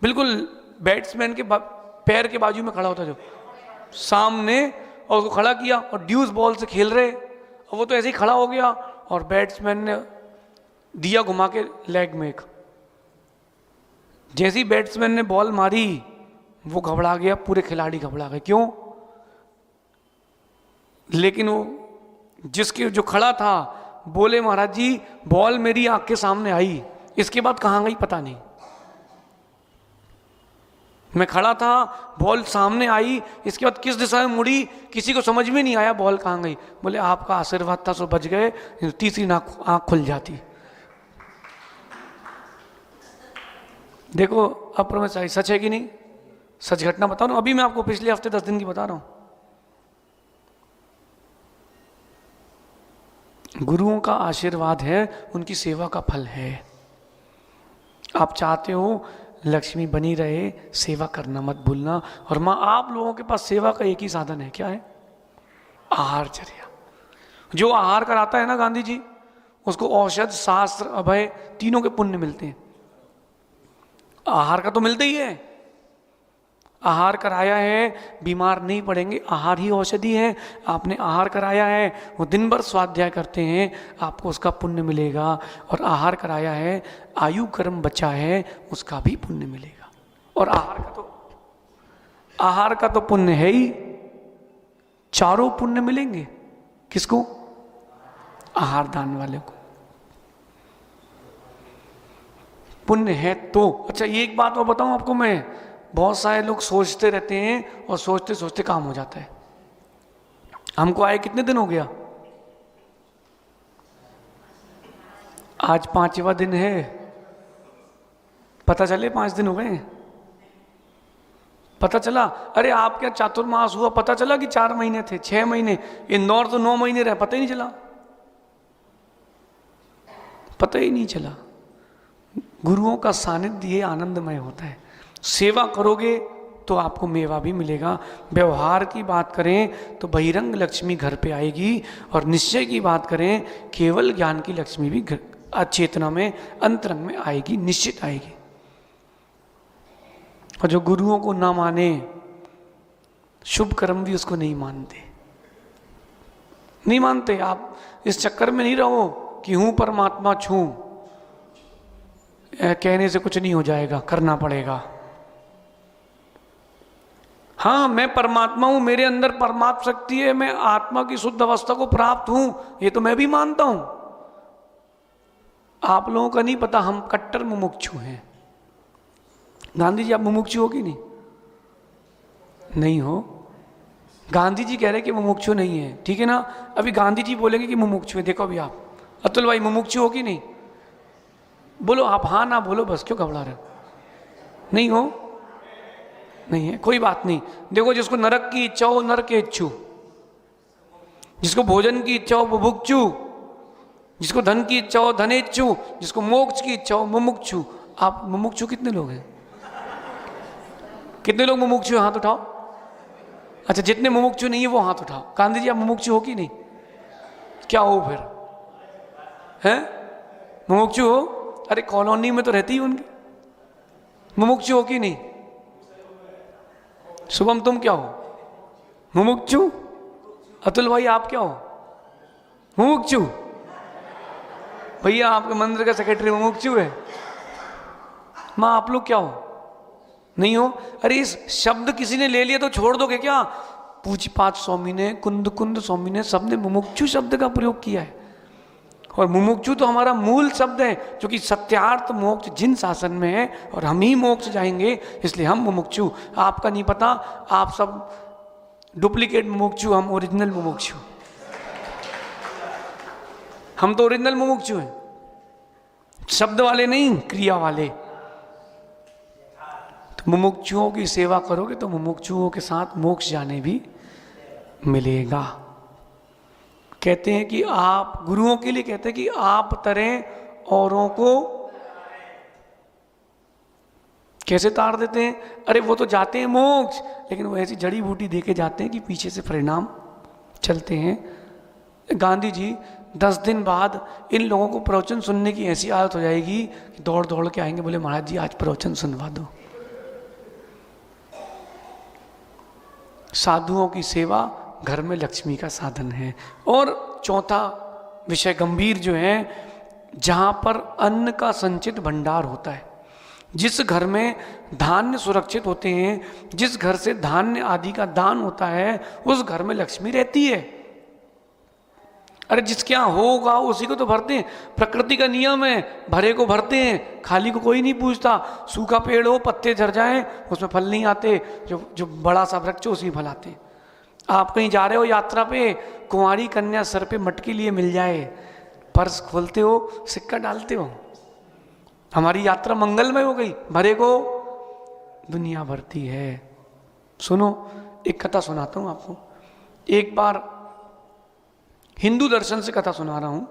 S2: बिल्कुल बैट्समैन के पैर के बाजू में खड़ा होता जो सामने, और उसको खड़ा किया और ड्यूस बॉल से खेल रहे, और वो तो ऐसे ही खड़ा हो गया और बैट्समैन ने दिया घुमा के लेग में एक। जैसे ही बैट्समैन ने बॉल मारी वो घबरा गया, पूरे खिलाड़ी घबरा गए। क्यों? लेकिन वो जिसके जो खड़ा था बोले महाराज जी बॉल मेरी आंख के सामने आई, इसके बाद कहाँ गई पता नहीं। मैं खड़ा था, बॉल सामने आई, इसके बाद किस दिशा में मुड़ी किसी को समझ में नहीं आया, बॉल कहाँ गई। बोले आपका आशीर्वाद था सो बच गए, तीसरी आंख खुल जाती। देखो अप्रमेय सच है कि नहीं? सच घटना बता रहा हूं, अभी मैं आपको पिछले हफ्ते 10 दिन की बता रहा हूं। गुरुओं का आशीर्वाद है, उनकी सेवा का फल है। आप चाहते हो लक्ष्मी बनी रहे, सेवा करना मत भूलना। और माँ आप लोगों के पास सेवा का एक ही साधन है, क्या है? आहारचर्या। जो आहार कराता है ना गांधी जी, उसको औषध शास्त्र अभय तीनों के पुण्य मिलते हैं। आहार का तो मिलता ही है, आहार कराया है बीमार नहीं पड़ेंगे, आहार ही औषधि है। आपने आहार कराया है, वो दिन भर स्वाध्याय करते हैं, आपको उसका पुण्य मिलेगा। और आहार कराया है, आयु कर्म बचा है, उसका भी पुण्य मिलेगा। और आहार का तो पुण्य है ही, चारों पुण्य मिलेंगे। किसको? आहार दान वाले को पुण्य है तो। अच्छा ये एक बात और बताऊं आपको मैं, बहुत सारे लोग सोचते रहते हैं और सोचते सोचते काम हो जाता है। हमको आए कितने दिन हो गया? आज 5वां दिन है, पता चले 5 दिन हो गए। पता चला? अरे आप क्या चातुर्मास हुआ, पता चला कि 4 महीने थे, 6 महीने। इंदौर तो 9 महीने रहे, पता ही नहीं चला, पता ही नहीं चला। गुरुओं का सानिध्य ये आनंदमय होता है। सेवा करोगे तो आपको मेवा भी मिलेगा। व्यवहार की बात करें तो बहिरंग लक्ष्मी घर पे आएगी, और निश्चय की बात करें केवल ज्ञान की लक्ष्मी भी चेतना में, अंतरंग में आएगी, निश्चित आएगी। और जो गुरुओं को ना माने, शुभ कर्म भी उसको नहीं मानते, नहीं मानते। आप इस चक्कर में नहीं रहो कि हूं परमात्मा छू, कहने से कुछ नहीं हो जाएगा, करना पड़ेगा। हाँ, मैं परमात्मा हूं, मेरे अंदर परमात्मा शक्ति है, मैं आत्मा की शुद्ध अवस्था को प्राप्त हूं, ये तो मैं भी मानता हूं। आप लोगों का नहीं पता, हम कट्टर मुमुक्षु हैं। गांधी जी आप मुमुक्षु हो कि नहीं? नहीं हो। गांधी जी कह रहे कि मुमुक्षु नहीं है, ठीक है ना? अभी गांधी जी बोलेंगे कि मुमुक्षु है। देखो अभी आप, अतुल भाई मुमुक्षु हो कि नहीं? बोलो आप, हाँ ना बोलो बस, क्यों घबरा रहे हो? नहीं हो? नहीं है, कोई बात नहीं। देखो, जिसको नरक की इच्छा हो नरक के इच्छु, जिसको भोजन की इच्छा हो वो भुक्षु, जिसको धन की इच्छा हो धनेच्छु, जिसको मोक्ष की इच्छा हो मुमुक्षु। आप मुमुक्षु कितने लोग हैं? कितने लोग मुमुक्षु हैं? हाथ उठाओ। अच्छा, जितने मुमुक्षु नहीं है वो हाथ उठाओ। गांधी जी आप मुमुक्षु हो कि नहीं? क्या हो फिर? हैं? मुमुक्षु हो? अरे कॉलोनी में तो रहती ही उनकी। मुमुक्षु हो कि नहीं? शुभम तुम क्या हो? मुमुक्षु। अतुल भाई आप क्या हो? मुमुक्षु। भैया आपके मंदिर का सेक्रेटरी मुमुक्षु है। माँ आप लोग क्या हो? नहीं हो? अरे इस शब्द किसी ने ले लिया तो छोड़ दोगे क्या? पूज्यपाद स्वामी ने, कुंद कुंद स्वामी ने, सबने मुमुक्षु शब्द का प्रयोग किया है। और मुमुक्षु तो हमारा मूल शब्द है, जो कि सत्यार्थ मोक्ष जिन शासन में है, और हम ही मोक्ष जाएंगे, इसलिए हम मुमुक्षु। आपका नहीं पता, आप सब डुप्लीकेट मुमुक्षु, हम ओरिजिनल मुमुक्षु। हम तो ओरिजिनल मुमुक्षु हैं, शब्द वाले नहीं, क्रिया वाले। तो मुमुक्षुओं की सेवा करोगे तो मुमुक्षुओं के साथ मोक्ष जाने भी मिलेगा। कहते हैं कि आप, गुरुओं के लिए कहते हैं कि आप तरें औरों को कैसे तार देते हैं? अरे वो तो जाते हैं मोक्ष, लेकिन वो ऐसी जड़ी बूटी देके जाते हैं कि पीछे से परिणाम चलते हैं। गांधी जी 10 दिन बाद इन लोगों को प्रवचन सुनने की ऐसी आदत हो जाएगी कि दौड़ दौड़ के आएंगे, बोले महाराज जी आज प्रवचन सुनवा दो। साधुओं की सेवा घर में लक्ष्मी का साधन है। और चौथा विषय गंभीर जो है, जहाँ पर अन्न का संचित भंडार होता है, जिस घर में धान्य सुरक्षित होते हैं, जिस घर से धान्य आदि का दान होता है, उस घर में लक्ष्मी रहती है। अरे जिसके यहाँ होगा उसी को तो भरते हैं, प्रकृति का नियम है, भरे को भरते हैं, खाली को कोई नहीं पूछता। सूखा पेड़ हो, पत्ते झड़ जाएं, उसमें फल नहीं आते, जो बड़ा सा वृक्ष हो उसी फल आते हैं। आप कहीं जा रहे हो यात्रा पे, कुंवारी कन्या सर पे मटकी लिए मिल जाए, पर्स खोलते हो, सिक्का डालते हो, हमारी यात्रा मंगलमय हो गई। भरे को दुनिया भरती है। सुनो, एक कथा सुनाता हूं आपको। एक बार हिंदू दर्शन से कथा सुना रहा हूं,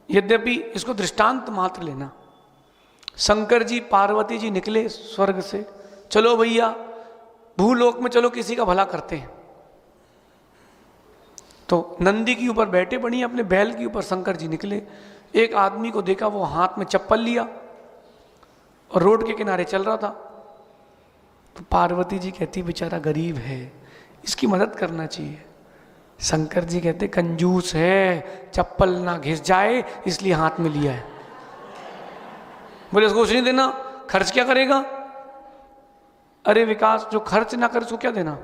S2: यद्यपि इसको दृष्टांत मात्र लेना। शंकर जी पार्वती जी निकले स्वर्ग से, चलो भैया भूलोक में चलो, किसी का भला करते हैं। तो नंदी के ऊपर बैठे, बढ़िया अपने बैल के ऊपर शंकर जी निकले। एक आदमी को देखा, वो हाथ में चप्पल लिया और रोड के किनारे चल रहा था। तो पार्वती जी कहती बेचारा गरीब है, इसकी मदद करना चाहिए। शंकर जी कहते कंजूस है, चप्पल ना घिस जाए इसलिए हाथ में लिया है। बोले इसको कुछ नहीं देना, खर्च क्या करेगा? अरे विकास, जो खर्च ना करे उसको क्या देना?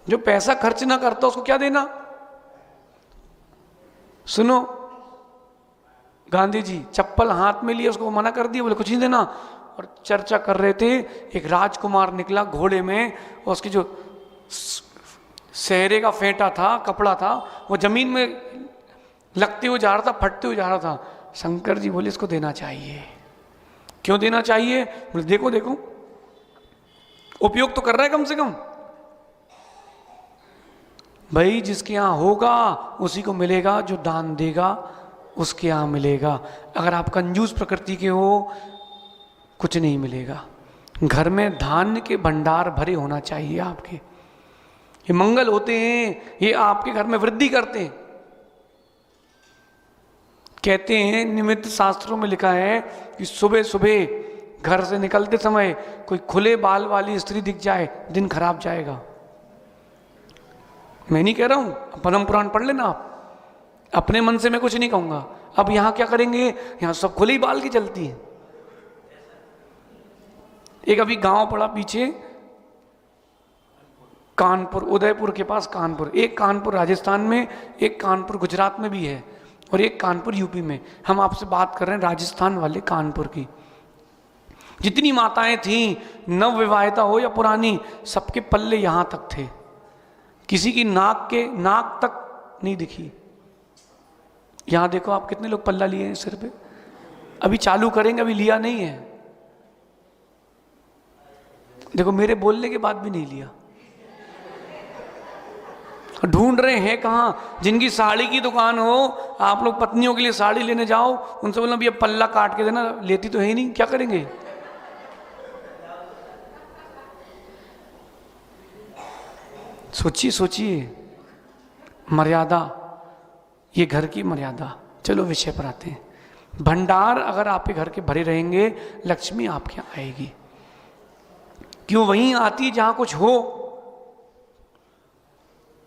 S2: जो पैसा खर्च ना करता उसको क्या देना? सुनो, गांधी जी चप्पल हाथ में लिए, उसको मना कर दिया, बोले कुछ नहीं देना। और चर्चा कर रहे थे, एक राजकुमार निकला घोड़े में, और उसकी जो सहरे का फेंटा था, कपड़ा था, वो जमीन में लगते हुए जा रहा था, फटते हुए जा रहा था। शंकर जी बोले इसको देना चाहिए। क्यों देना चाहिए? बोले देखो देखो, उपयोग तो कर रहा है कम से कम। भाई जिसके यहाँ होगा उसी को मिलेगा, जो दान देगा उसके यहाँ मिलेगा। अगर आप कंजूस प्रकृति के हो कुछ नहीं मिलेगा। घर में धान्य के भंडार भरे होना चाहिए आपके। ये मंगल होते हैं, ये आपके घर में वृद्धि करते हैं। कहते हैं, निमित्त शास्त्रों में लिखा है कि सुबह सुबह घर से निकलते समय कोई खुले बाल वाली स्त्री दिख जाए, दिन खराब जाएगा। मैं नहीं कह रहा हूं, पद्म पुराण पढ़ लेना आप, अपने मन से मैं कुछ नहीं कहूंगा। अब यहां क्या करेंगे, यहां सब खुले ही बाल की चलती है। एक अभी गांव पड़ा पीछे, कानपुर, उदयपुर के पास कानपुर, एक कानपुर राजस्थान में, एक कानपुर गुजरात में भी है, और एक कानपुर यूपी में। हम आपसे बात कर रहे हैं राजस्थान वाले कानपुर की। जितनी माताएं थीं, नव विवाहिता हो या पुरानी, सबके पल्ले यहां तक थे। किसी की नाक तक नहीं दिखी। यहां देखो आप कितने लोग पल्ला लिए हैं सिर पे। अभी चालू करेंगे, अभी लिया नहीं है। देखो मेरे बोलने के बाद भी नहीं लिया। ढूंढ रहे हैं कहाँ, जिनकी साड़ी की दुकान हो, आप लोग पत्नियों के लिए साड़ी लेने जाओ, उनसे बोलना भैया पल्ला काट के देना, लेती तो है ही नहीं, क्या करेंगे। सोचिए सोचिए, मर्यादा, ये घर की मर्यादा। चलो विषय पर आते हैं। भंडार अगर आपके घर के भरे रहेंगे, लक्ष्मी आपके यहाँ आएगी। क्यों वहीं आती जहां कुछ हो,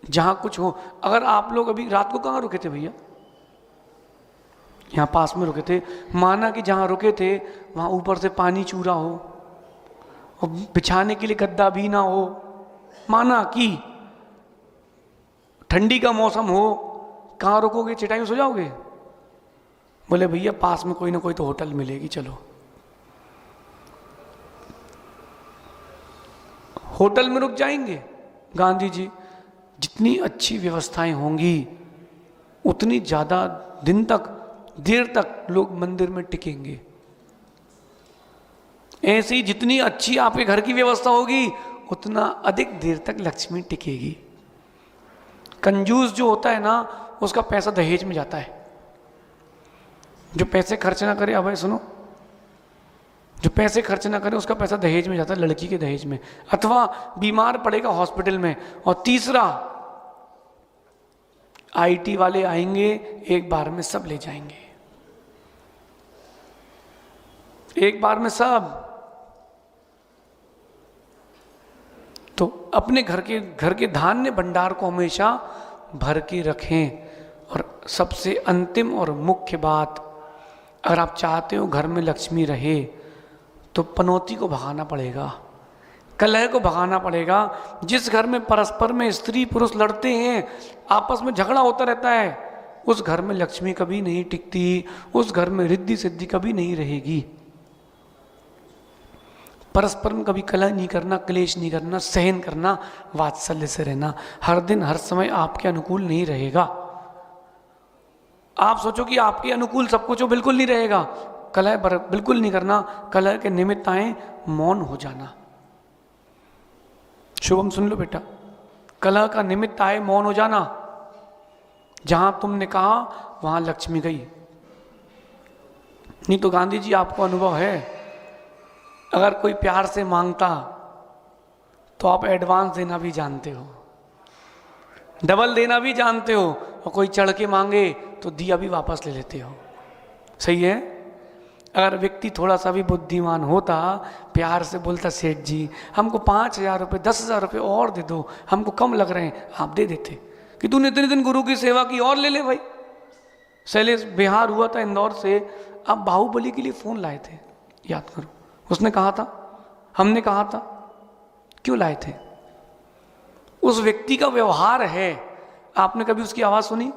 S2: जहां कुछ हो। अगर आप लोग अभी रात को कहाँ रुके थे भैया, यहां पास में रुके थे, माना कि जहां रुके थे वहां ऊपर से पानी चूरा हो और बिछाने के लिए गद्दा भी ना हो, माना कि ठंडी का मौसम हो, कहाँ रुकोगे, चटाई में सो जाओगे। बोले भैया पास में कोई ना कोई तो होटल मिलेगी, चलो होटल में रुक जाएंगे। गांधी जी, जितनी अच्छी व्यवस्थाएं होंगी उतनी ज़्यादा दिन तक, देर तक लोग मंदिर में टिकेंगे। ऐसे ही जितनी अच्छी आपके घर की व्यवस्था होगी उतना अधिक देर तक लक्ष्मी टिकेगी। कंजूस जो होता है ना, उसका पैसा दहेज में जाता है। जो पैसे खर्च ना करे, अब सुनो, जो पैसे खर्च ना करे उसका पैसा दहेज में जाता है, लड़की के दहेज में, अथवा बीमार पड़ेगा हॉस्पिटल में। और तीसरा, आईटी वाले आएंगे, एक बार में सब ले जाएंगे, एक बार में सब। तो अपने घर के धान्य भंडार को हमेशा भर के रखें। और सबसे अंतिम और मुख्य बात, अगर आप चाहते हो घर में लक्ष्मी रहे तो पनौती को भगाना पड़ेगा, कलह को भगाना पड़ेगा। जिस घर में परस्पर में स्त्री पुरुष लड़ते हैं, आपस में झगड़ा होता रहता है, उस घर में लक्ष्मी कभी नहीं टिकती, उस घर में रिद्धि सिद्धि कभी नहीं रहेगी। परस्पर में कभी कलह नहीं करना, क्लेश नहीं करना, सहन करना, वात्सल्य से रहना। हर दिन हर समय आपके अनुकूल नहीं रहेगा। आप सोचो कि आपके अनुकूल सब कुछ हो, बिल्कुल नहीं रहेगा। कलह बिल्कुल नहीं करना। कलह के निमित्त आए, मौन हो जाना। शुभम सुन लो बेटा, कलह का निमित्त आए, मौन हो जाना। जहां तुमने कहा वहां लक्ष्मी गई। नहीं तो गांधी जी आपको अनुभव है, अगर कोई प्यार से मांगता तो आप एडवांस देना भी जानते हो, डबल देना भी जानते हो, और कोई चढ़ के मांगे तो दिया भी वापस ले लेते हो। सही है। अगर व्यक्ति थोड़ा सा भी बुद्धिमान होता, प्यार से बोलता, सेठ जी हमको 5,000 रुपये 10,000 रुपये और दे दो, हमको कम लग रहे हैं, आप दे देते। कि तूने इतने दिन गुरु की सेवा की, और ले ले भाई। शैलेश बिहार हुआ था इंदौर से, आप बाहुबली के लिए फ़ोन लाए थे, याद करो। उसने कहा था, हमने कहा था, क्यों लाए थे? उस व्यक्ति का व्यवहार है। आपने कभी उसकी आवाज़ सुनी,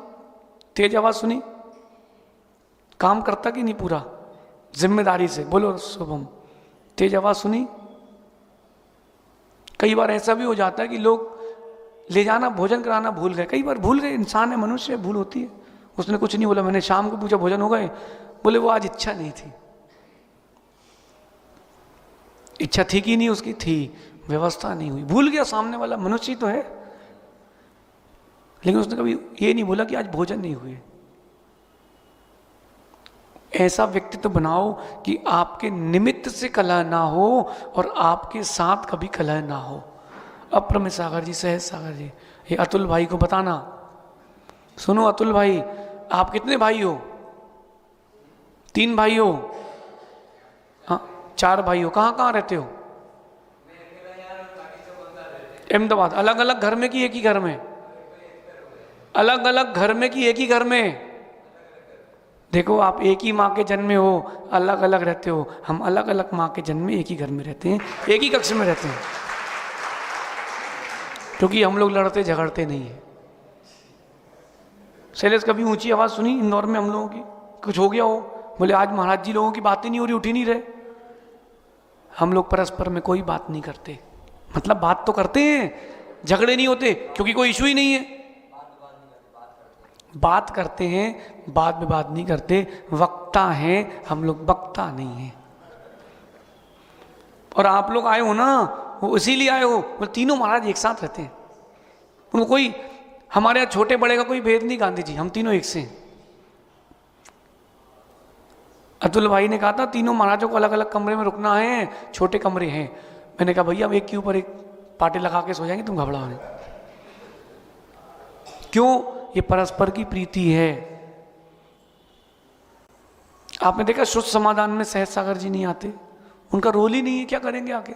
S2: तेज आवाज़ सुनी? काम करता कि नहीं पूरा जिम्मेदारी से? बोलो शुभम, तेज आवाज़ सुनी? कई बार ऐसा भी हो जाता है कि लोग ले जाना, भोजन कराना भूल गए। कई बार भूल गए, इंसान है, मनुष्य है, भूल होती है। उसने कुछ नहीं बोला, मैंने शाम को पूछा भोजन हो गए? बोले वो आज इच्छा नहीं थी। इच्छा थी कि नहीं उसकी? थी। व्यवस्था नहीं हुई। भूल गया सामने वाला, मनुष्य तो है, लेकिन उसने कभी ये नहीं बोला कि आज भोजन नहीं हुए। ऐसा व्यक्तित्व बनाओ कि आपके निमित्त से कलह ना हो और आपके साथ कभी कलह ना हो। अप्रमेय सागर जी, सहज सागर जी, ये अतुल भाई को बताना। सुनो अतुल भाई, आप कितने भाई हो? 3 भाई हो? हाँ 4 भाई हो। कहाँ कहाँ रहते हो? अहमदाबाद। अलग अलग घर में कि एक ही घर में? अलग अलग घर में कि एक ही घर में? देखो आप एक ही माँ के जन्म में हो, अलग अलग रहते हो। हम अलग अलग माँ के जन्म में एक ही घर में रहते हैं, एक ही कक्ष में रहते हैं, क्योंकि हम लोग लड़ते झगड़ते नहीं है। शैलेश कभी ऊंची आवाज सुनी इंदौर में हम लोगों की? कुछ हो गया हो? बोले आज महाराज जी लोगों की बातें नहीं हो रही, उठ ही नहीं रहे। हम लोग परस्पर में कोई बात नहीं करते, मतलब बात तो करते हैं, झगड़े नहीं होते, क्योंकि कोई इशू ही नहीं है। बात करते हैं, बाद में बात नहीं करते। वक्ता हैं हम लोग, वक्ता नहीं है। और आप लोग आए हो ना, वो इसीलिए आए हो, वो तीनों महाराज एक साथ रहते हैं। उनको कोई, हमारे यहाँ छोटे बड़े का कोई भेद नहीं गांधी जी, हम तीनों एक से हैं। अतुल भाई ने कहा था तीनों महाराजों को अलग अलग कमरे में रुकना है, छोटे कमरे हैं। मैंने कहा भैया हम एक के ऊपर एक पाटे लगा के सो जाएंगे, तुम घबराओ नहीं। क्यों? ये परस्पर की प्रीति है। आपने देखा शुद्ध समाधान में सहज सागर जी नहीं आते, उनका रोल ही नहीं है, क्या करेंगे आके?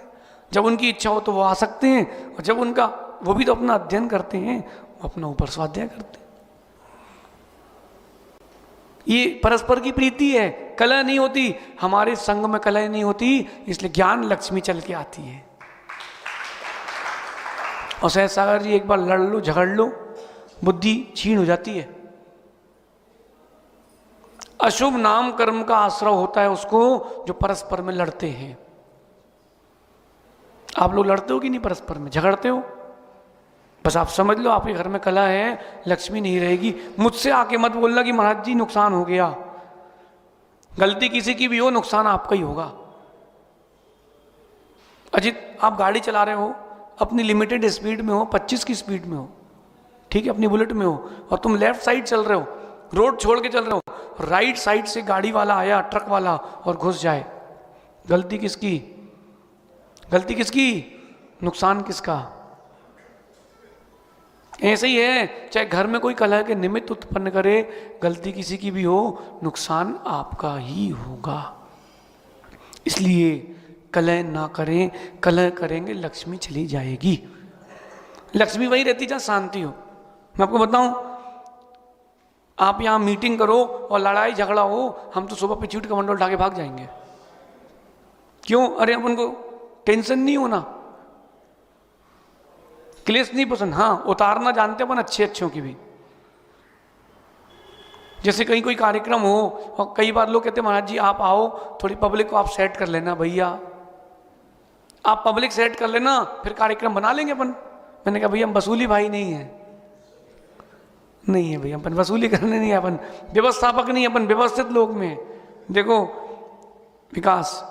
S2: जब उनकी इच्छा हो तो वो आ सकते हैं, और जब उनका, वो भी तो अपना अध्ययन करते हैं, वो अपना ऊपर स्वाध्याय करते हैं। ये परस्पर की प्रीति है, कलह नहीं होती। हमारे संग में कलह नहीं होती, इसलिए ज्ञान लक्ष्मी चल के आती है। और सहज सागर जी एक बार लड़ लो, झगड़ लो, बुद्धि क्षीण हो जाती है। अशुभ नाम कर्म का आश्रय होता है उसको जो परस्पर में लड़ते हैं। आप लोग लड़ते हो कि नहीं? परस्पर में झगड़ते हो? बस आप समझ लो आपके घर में कलह है, लक्ष्मी नहीं रहेगी। मुझसे आके मत बोलना कि महाराज जी नुकसान हो गया। गलती किसी की भी हो, नुकसान आपका ही होगा। अजित आप गाड़ी चला रहे हो, अपनी लिमिटेड स्पीड में हो, 25 की स्पीड में हो, ठीक है, अपनी बुलेट में हो, और तुम लेफ्ट साइड चल रहे हो, रोड छोड़ के चल रहे हो, राइट साइड से गाड़ी वाला आया, ट्रक वाला, और घुस जाए, गलती किसकी? गलती किसकी? नुकसान किसका? ऐसे ही है, चाहे घर में कोई कलह के निमित्त उत्पन्न करे, गलती किसी की भी हो, नुकसान आपका ही होगा। इसलिए कलह ना करें, कलह करेंगे लक्ष्मी चली जाएगी। लक्ष्मी वही रहती जहाँ शांति हो। मैं आपको बताऊं, आप यहां मीटिंग करो और लड़ाई झगड़ा हो, हम तो सुबह पिछूट का मंडल उठा के भाग जाएंगे। क्यों? अरे अपन को टेंशन नहीं होना, क्लेश नहीं पसंद। हाँ उतारना जानते अपन अच्छे अच्छों की भी। जैसे कहीं कोई कार्यक्रम हो और कई बार लोग कहते हैं महाराज जी आप आओ, थोड़ी पब्लिक को आप सेट कर लेना। भैया आप पब्लिक सेट कर लेना, फिर कार्यक्रम बना लेंगे अपन। मैंने कहा भैया हम वसूली भाई नहीं है, नहीं है भैया, अपन वसूली करने नहीं है, अपन व्यवस्थापक नहीं है, अपन व्यवस्थित लोग में। देखो विकास,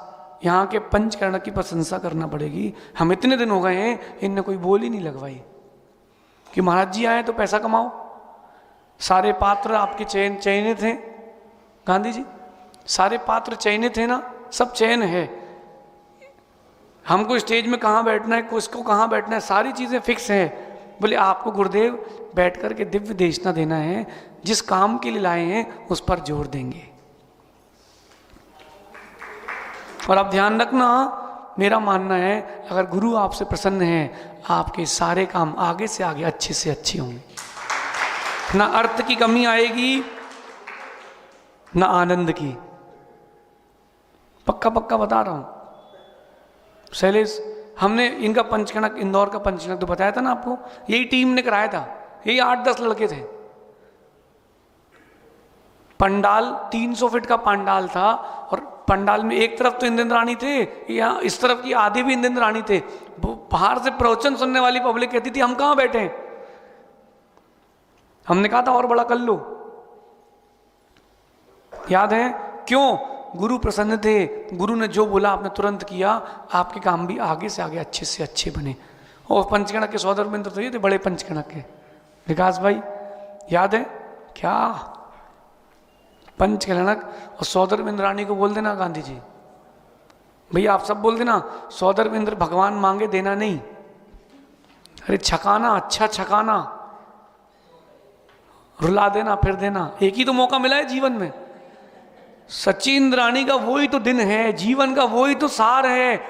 S2: यहाँ के पंचकर्ण की प्रशंसा करना पड़ेगी। हम इतने दिन हो गए हैं, इनने कोई बोल ही नहीं लगवाई कि महाराज जी आए तो पैसा कमाओ। सारे पात्र आपके चयनित हैं गांधी जी, सारे पात्र चयनित हैं ना, सब चयन है। हमको स्टेज में कहाँ बैठना है, किसको कहाँ बैठना है, सारी चीज़ें फिक्स हैं। बोले आपको गुरुदेव बैठ कर के दिव्य देशना देना है, जिस काम के लिए लाए हैं उस पर जोर देंगे। और आप ध्यान रखना, मेरा मानना है अगर गुरु आपसे प्रसन्न है, आपके सारे काम आगे से आगे अच्छे से अच्छे होंगे। ना अर्थ की कमी आएगी, ना आनंद की। पक्का पक्का बता रहा हूं। शैलेश, हमने इनका पंचकणक, इंदौर का पंचकणक तो बताया था ना आपको, यही टीम ने कराया था। यही 8-10 लड़के थे। पंडाल 300 फीट का पंडाल था, और पंडाल में एक तरफ तो इंद्र रानी थे, यहाँ इस तरफ की आधे भी इंद्र रानी थे। बाहर से प्रवचन सुनने वाली पब्लिक कहती थी हम कहाँ बैठे। हमने कहा था और बड़ा कर लो, याद है? क्यों? गुरु प्रसन्न थे, गुरु ने जो बोला आपने तुरंत किया, आपके काम भी आगे से आगे अच्छे से अच्छे बने। और पंचगणक के सौधर्मेंद्र तो ये थे बड़े पंचगणक के, विकास भाई याद है क्या? पंचगणक और सौधर्मेंद्र रानी को बोल देना गांधी जी, भैया आप सब बोल देना सौधर्मेंद्र भगवान मांगे देना नहीं, अरे छकाना, अच्छा छकाना, रुला देना फिर देना। एक ही तो मौका मिला है जीवन में। सच्ची इंद्राणी का वही तो दिन है, जीवन का वही तो सार है।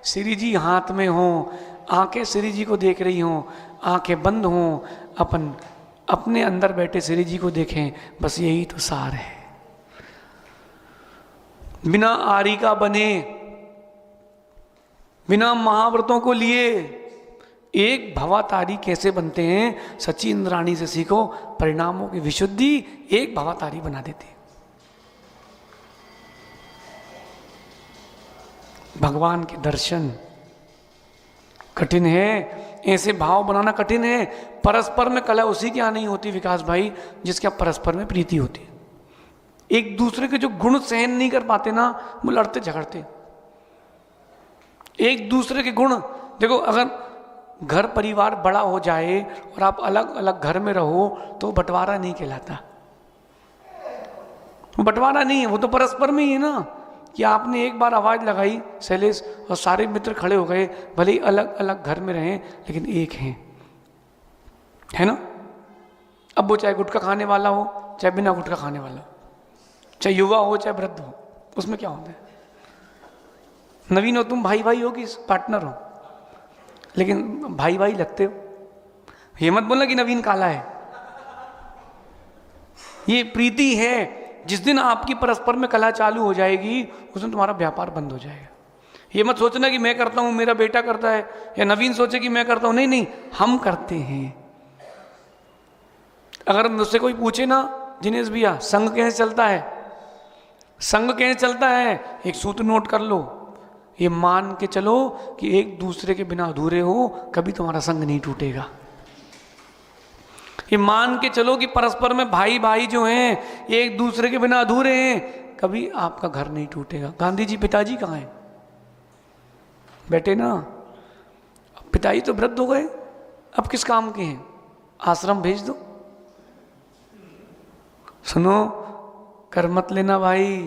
S2: श्री जी हाथ में हो, आंखें श्री जी को देख रही हो, आंखें बंद हो, अपने अंदर बैठे श्री जी को देखें, बस यही तो सार है। बिना आरी का बने, बिना महाव्रतों को लिए एक भवातारी कैसे बनते हैं, सच्ची इंद्राणी से सीखो। परिणामों की विशुद्धि एक भवातारी बना देती है। भगवान के दर्शन कठिन है, ऐसे भाव बनाना कठिन है। परस्पर में कला उसी की यहाँ नहीं होती विकास भाई, जिसके परस्पर में प्रीति होती है। एक दूसरे के जो गुण सहन नहीं कर पाते ना, वो लड़ते झगड़ते। एक दूसरे के गुण देखो, अगर घर परिवार बड़ा हो जाए और आप अलग अलग घर में रहो तो बंटवारा नहीं कहलाता। वो बंटवारा नहीं है, वो तो परस्पर में ही है ना, कि आपने एक बार आवाज लगाई शैलेश और सारे मित्र खड़े हो गए, भले ही अलग अलग घर में रहें लेकिन एक हैं, है ना। अब वो चाहे गुटखा खाने वाला हो, चाहे बिना गुटखा खाने वाला हो, चाहे युवा हो चाहे वृद्ध हो, उसमें क्या होता है? नवीन हो तुम, भाई भाई हो कि पार्टनर हो, लेकिन भाई भाई लगते हो। ये मत बोलना कि नवीन काला है। ये प्रीति है। जिस दिन आपकी परस्पर में कला चालू हो जाएगी, उस दिन तुम्हारा व्यापार बंद हो जाएगा। ये मत सोचना कि मैं करता हूं, मेरा बेटा करता है, या नवीन सोचे कि मैं करता हूं। नहीं नहीं, हम करते हैं। अगर मुझसे कोई पूछे ना, दिनेश भैया संघ कैसे चलता है, संघ कैसे चलता है, एक सूत्र नोट कर लो, ये मान के चलो कि एक दूसरे के बिना अधूरे हो, कभी तुम्हारा संग नहीं टूटेगा। ये मान के चलो कि परस्पर में भाई भाई जो हैं एक दूसरे के बिना अधूरे हैं, कभी आपका घर नहीं टूटेगा। गांधी जी पिताजी कहाँ हैं? बेटे ना, पिताजी तो वृद्ध हो गए, अब किस काम के हैं? आश्रम भेज दो। सुनो, कर मत लेना भाई,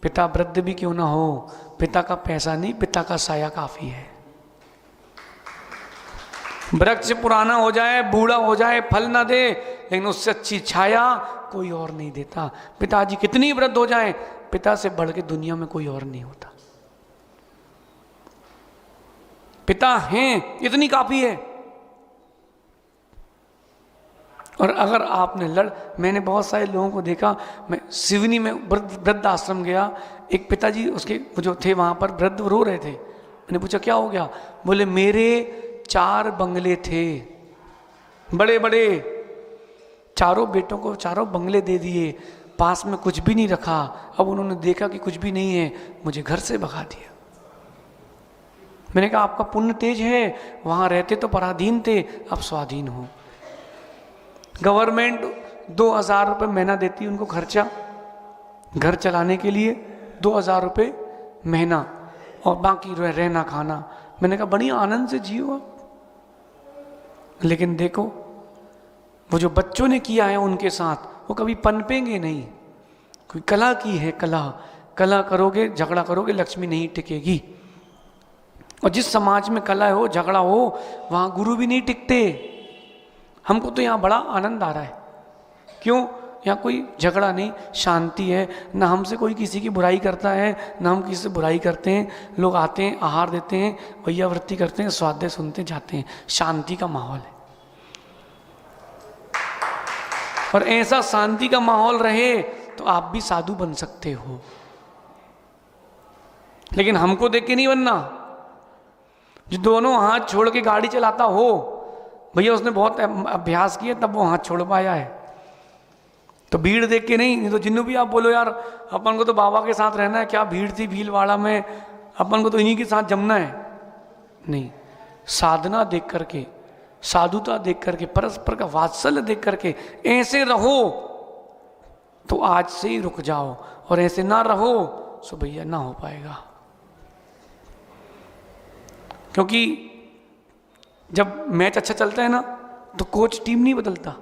S2: पिता वृद्ध भी क्यों ना हो, पिता का पैसा नहीं, पिता का साया काफी है। वृक्ष पुराना हो जाए, बूढ़ा हो जाए, फल ना दे, लेकिन उससे अच्छी छाया कोई और नहीं देता। पिताजी कितनी वृद्ध हो जाए, पिता से बढ़ के दुनिया में कोई और नहीं होता। पिता हैं, इतनी काफी है। और अगर आपने मैंने बहुत सारे लोगों को देखा, मैं सिवनी में वृद्ध आश्रम गया, एक पिताजी उसके जो थे वहां पर वृद्ध रो रहे थे। मैंने पूछा क्या हो गया? बोले मेरे 4 बंगले थे, बड़े बड़े, चारों बेटों को चारों बंगले दे दिए, पास में कुछ भी नहीं रखा। अब उन्होंने देखा कि कुछ भी नहीं है, मुझे घर से भगा दिया। मैंने कहा आपका पुण्य तेज है, वहां रहते तो पराधीन थे, अब स्वाधीन हो। गवर्नमेंट 2000 रुपये महीना देती है उनको खर्चा, घर चलाने के लिए 2000 रुपये महीना, और बाकी रहना खाना। मैंने कहा बड़ी आनंद से जियो आप। लेकिन देखो वो जो बच्चों ने किया है उनके साथ, वो कभी पनपेंगे नहीं। कोई कला की है, कला करोगे, झगड़ा करोगे, लक्ष्मी नहीं टिकेगी। और जिस समाज में कला हो, झगड़ा हो, वहां गुरु भी नहीं टिकते। हमको तो यहाँ बड़ा आनंद आ रहा है। क्यों? यहाँ कोई झगड़ा नहीं, शांति है। ना हमसे कोई किसी की बुराई करता है, ना हम किसी से बुराई करते हैं। लोग आते हैं, आहार देते हैं, वैयावृत्ति करते हैं, स्वाध्याय सुनते जाते हैं। शांति का माहौल है। और ऐसा शांति का माहौल रहे तो आप भी साधु बन सकते हो। लेकिन हमको देख के नहीं बनना। जो दोनों हाथ छोड़ के गाड़ी चलाता हो, भैया उसने बहुत अभ्यास किया तब वो हाथ छोड़ पाया है। तो भीड़ देख के नहीं तो जिन्हों भी आप बोलो यार अपन को तो बाबा के साथ रहना है, क्या भीड़ थी भीलवाड़ा में, अपन को तो इन्हीं के साथ जमना है। नहीं, साधना देख करके, साधुता देख करके, परस्पर का वात्सल्य देख करके ऐसे रहो तो आज से ही रुक जाओ, और ऐसे ना रहो सो भैया ना हो पाएगा। क्योंकि जब मैच अच्छा चलता है ना तो कोच टीम नहीं बदलता।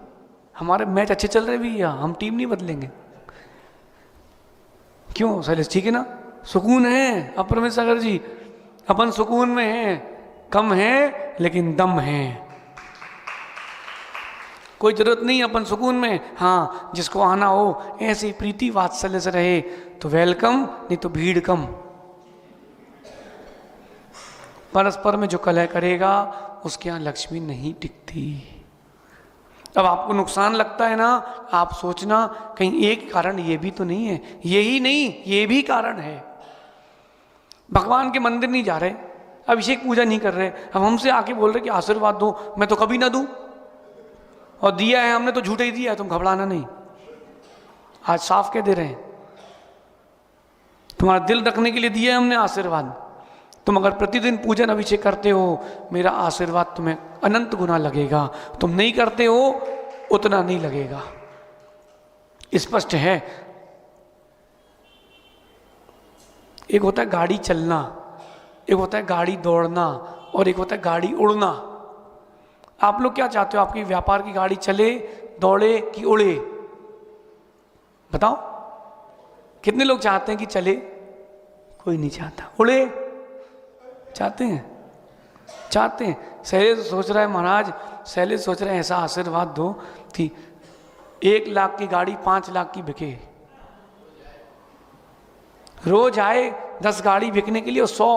S2: हमारे मैच अच्छे चल रहे भैया, हम टीम नहीं बदलेंगे। क्यों शैलेश, ठीक है ना? सुकून है अप्रमेय सागर जी, अपन सुकून में हैं, कम है लेकिन दम है। कोई जरूरत नहीं अपन सुकून में। हाँ, जिसको आना हो ऐसे प्रीति वात्सल्य से रहे तो वेलकम, नहीं तो भीड़ कम। परस्पर में जो कलह करेगा उसके यहाँ लक्ष्मी नहीं टिकती। अब आपको नुकसान लगता है ना, आप सोचना कहीं एक कारण ये भी तो नहीं है, यही नहीं ये भी कारण है। भगवान के मंदिर नहीं जा रहे, अभिषेक पूजा नहीं कर रहे, अब हमसे आके बोल रहे कि आशीर्वाद दो, मैं तो कभी ना दूं, और दिया है हमने तो झूठा ही दिया है, तुम घबराना नहीं। आज साफ कह दे रहे हैं, तुम्हारा दिल रखने के लिए दिया है हमने आशीर्वाद। तुम अगर प्रतिदिन पूजन अभिषेक करते हो, मेरा आशीर्वाद तुम्हें अनंत गुना लगेगा। तुम नहीं करते हो उतना नहीं लगेगा। स्पष्ट है। एक होता है गाड़ी चलना, एक होता है गाड़ी दौड़ना, और एक होता है गाड़ी उड़ना। आप लोग क्या चाहते हो, आपकी व्यापार की गाड़ी चले, दौड़े कि उड़े? बताओ, कितने लोग चाहते हैं कि चले? कोई नहीं चाहता। उड़े चाहते हैं? चाहते हैं। शैलेश सोच रहा है, महाराज शैलेश सोच रहे हैं ऐसा आशीर्वाद दो कि 1 लाख की गाड़ी 5 लाख की बिके। रोज आए 10 गाड़ी बिकने के लिए, और 100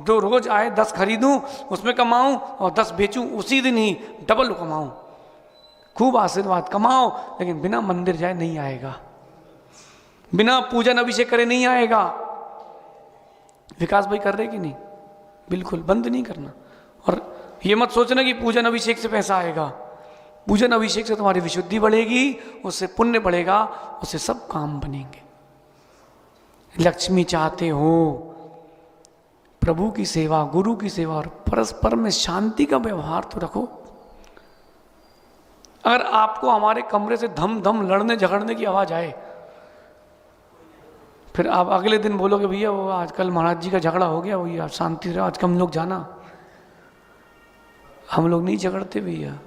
S2: जो रोज आए 10 खरीदूं, उसमें कमाऊं, और 10 बेचूं, उसी दिन ही डबल कमाऊं। खूब आशीर्वाद कमाओ, लेकिन बिना मंदिर जाए नहीं आएगा, बिना पूजन अभिषेक करे नहीं आएगा। विकास भाई कर रहे कि नहीं? बिल्कुल बंद नहीं करना। और ये मत सोचना कि पूजन अभिषेक से पैसा आएगा। पूजन अभिषेक से तुम्हारी विशुद्धि बढ़ेगी, उससे पुण्य बढ़ेगा, उससे सब काम बनेंगे। लक्ष्मी चाहते हो, प्रभु की सेवा, गुरु की सेवा, और परस्पर में शांति का व्यवहार तो रखो। अगर आपको हमारे कमरे से धम धम लड़ने झगड़ने की आवाज आए, फिर आप अगले दिन बोलोगे भैया वो आजकल महाराज जी का झगड़ा हो गया, भैया शांति रहो, आज कम लोग जाना। हम लोग नहीं झगड़ते भैया,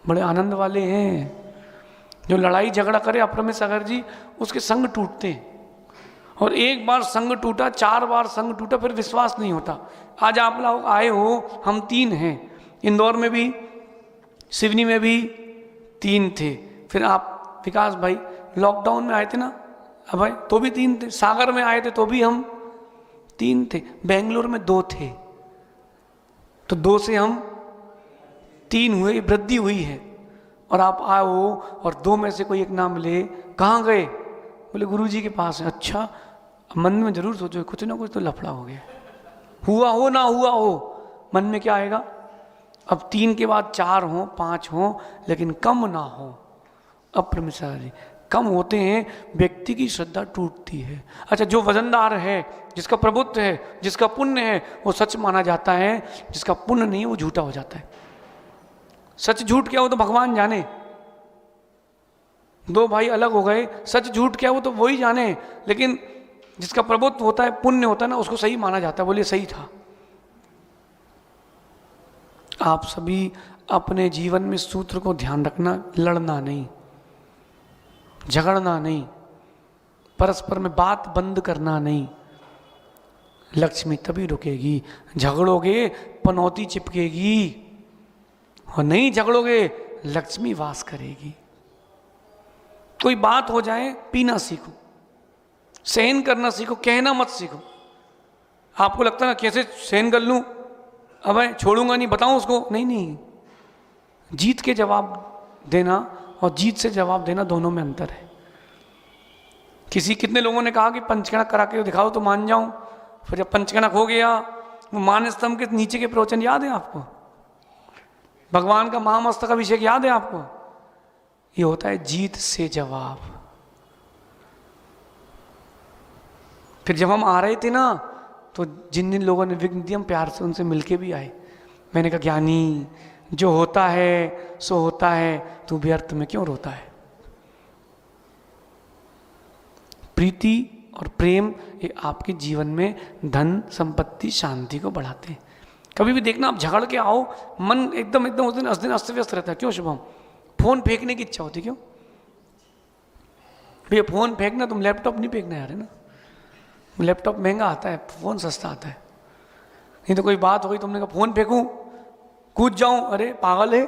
S2: बड़े आनंद वाले हैं। जो लड़ाई झगड़ा करे अप्रमेय सागर जी, उसके संग टूटते हैं। और एक बार संग टूटा, 4 बार संग टूटा, फिर विश्वास नहीं होता। आज आप लोग आए हो, हम 3 हैं, इंदौर में भी, सिवनी में भी 3 थे। फिर आप विकास भाई लॉकडाउन में आए थे ना, अब भाई तो भी 3 थे। सागर में आए थे तो भी हम 3 थे। बेंगलोर में 2 थे, तो 2 से हम 3 हुए, वृद्धि हुई है। और आप आए हो और 2 में से कोई एक ना मिले, कहाँ गए? बोले गुरुजी के पास है। अच्छा, मन में जरूर सोचो कुछ ना कुछ तो लफड़ा हो गया, हुआ हो ना हुआ हो, मन में क्या आएगा? अब 3 के बाद 4 हो, 5 हो, लेकिन कम ना हो। अप्रमेय सागर जी, कम होते हैं, व्यक्ति की श्रद्धा टूटती है। अच्छा, जो वजनदार है, जिसका प्रभुत्व है, जिसका पुण्य है, वो सच माना जाता है। जिसका पुण्य नहीं है वो झूठा हो जाता है। सच झूठ क्या हो तो भगवान जाने। 2 भाई अलग हो गए, सच झूठ क्या हो तो वही जाने। लेकिन जिसका प्रभुत्व होता है, पुण्य होता है ना, उसको सही माना जाता है। बोलिए सही था। आप सभी अपने जीवन में सूत्र को ध्यान रखना, लड़ना नहीं, झगड़ना नहीं, परस्पर में बात बंद करना नहीं। लक्ष्मी तभी रुकेगी। झगड़ोगे पनौती चिपकेगी, और नहीं झगड़ोगे लक्ष्मी वास करेगी। कोई बात हो जाए, पीना सीखो, सहन करना सीखो, कहना मत सीखो। आपको लगता है ना कैसे सहन कर लूं, अब मैं छोड़ूंगा नहीं, बताऊं उसको, नहीं नहीं। जीत के जवाब देना और जीत से जवाब देना, दोनों में अंतर है। कितने लोगों ने कहा कि पंचकणक करा के दिखाओ तो मान जाऊं। फिर जब पंचकणक हो गया, वो मान स्तंभ के नीचे के प्रवचन याद है आपको? भगवान का महामस्तक अभिषेक याद है आपको? ये होता है जीत से जवाब। फिर जब हम आ रहे थे ना, तो जिन जिन लोगों ने विघ्न दिया, हम प्यार से उनसे मिलके भी आए। मैंने कहा ज्ञानी, जो होता है सो होता है, तू व्यर्थ में क्यों रोता है? प्रीति और प्रेम ये आपके जीवन में धन संपत्ति शांति को बढ़ाते हैं। कभी भी देखना आप झगड़ के आओ, मन एकदम एकदम उस दिन अस्त व्यस्त रहता है। क्यों शुभम? फोन फेंकने की इच्छा होती, क्यों भैया? फोन फेंकना, तुम लैपटॉप नहीं फेंकना यार, है ना? लैपटॉप महंगा आता है, फोन सस्ता आता है। नहीं तो कोई बात हो गई, तुमने कहा फोन फेंकूं, कूद जाऊं, अरे पागल है,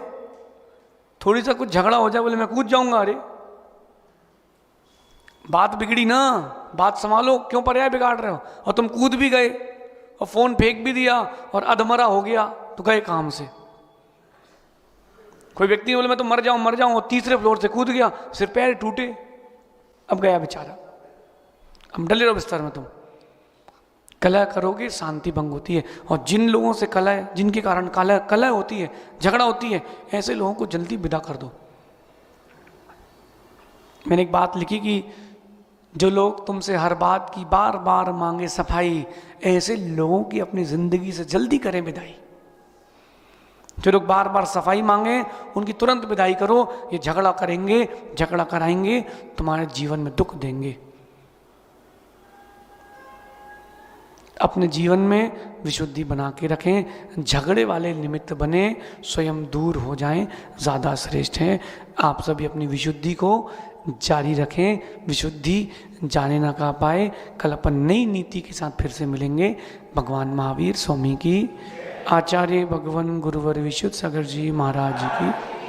S2: थोड़ी सा कुछ झगड़ा हो जाए बोले मैं कूद जाऊंगा, अरे बात बिगड़ी ना, बात संभालो, क्यों पर्याय बिगाड़ रहे हो? और तुम कूद भी गए और फोन फेंक भी दिया और अधमरा हो गया तो गए काम से। कोई व्यक्ति बोले मैं तो मर जाऊं और तीसरे फ्लोर से कूद गया, सिर पैर टूटे, अब गया बेचारा, अब डले रहो बिस्तर में। तुम कलह करोगे शांति भंग होती है। और जिन लोगों से कलह, जिनके कारण कलह होती है, झगड़ा होती है, ऐसे लोगों को जल्दी विदा कर दो। मैंने एक बात लिखी कि जो लोग तुमसे हर बात की बार बार मांगे सफाई, ऐसे लोगों की अपनी जिंदगी से जल्दी करें विदाई। जो लोग बार बार सफाई मांगे उनकी तुरंत विदाई करो। ये झगड़ा करेंगे, झगड़ा कराएंगे, तुम्हारे जीवन में दुख देंगे। अपने जीवन में विशुद्धि बना के रखें, झगड़े वाले निमित्त बने स्वयं दूर हो जाएं, ज़्यादा श्रेष्ठ है। आप सभी अपनी विशुद्धि को जारी रखें, विशुद्धि जाने ना का पाए। कल अपन नई नीति के साथ फिर से मिलेंगे। भगवान महावीर स्वामी की, आचार्य भगवान गुरुवर विशुद्ध सागर जी महाराज जी की।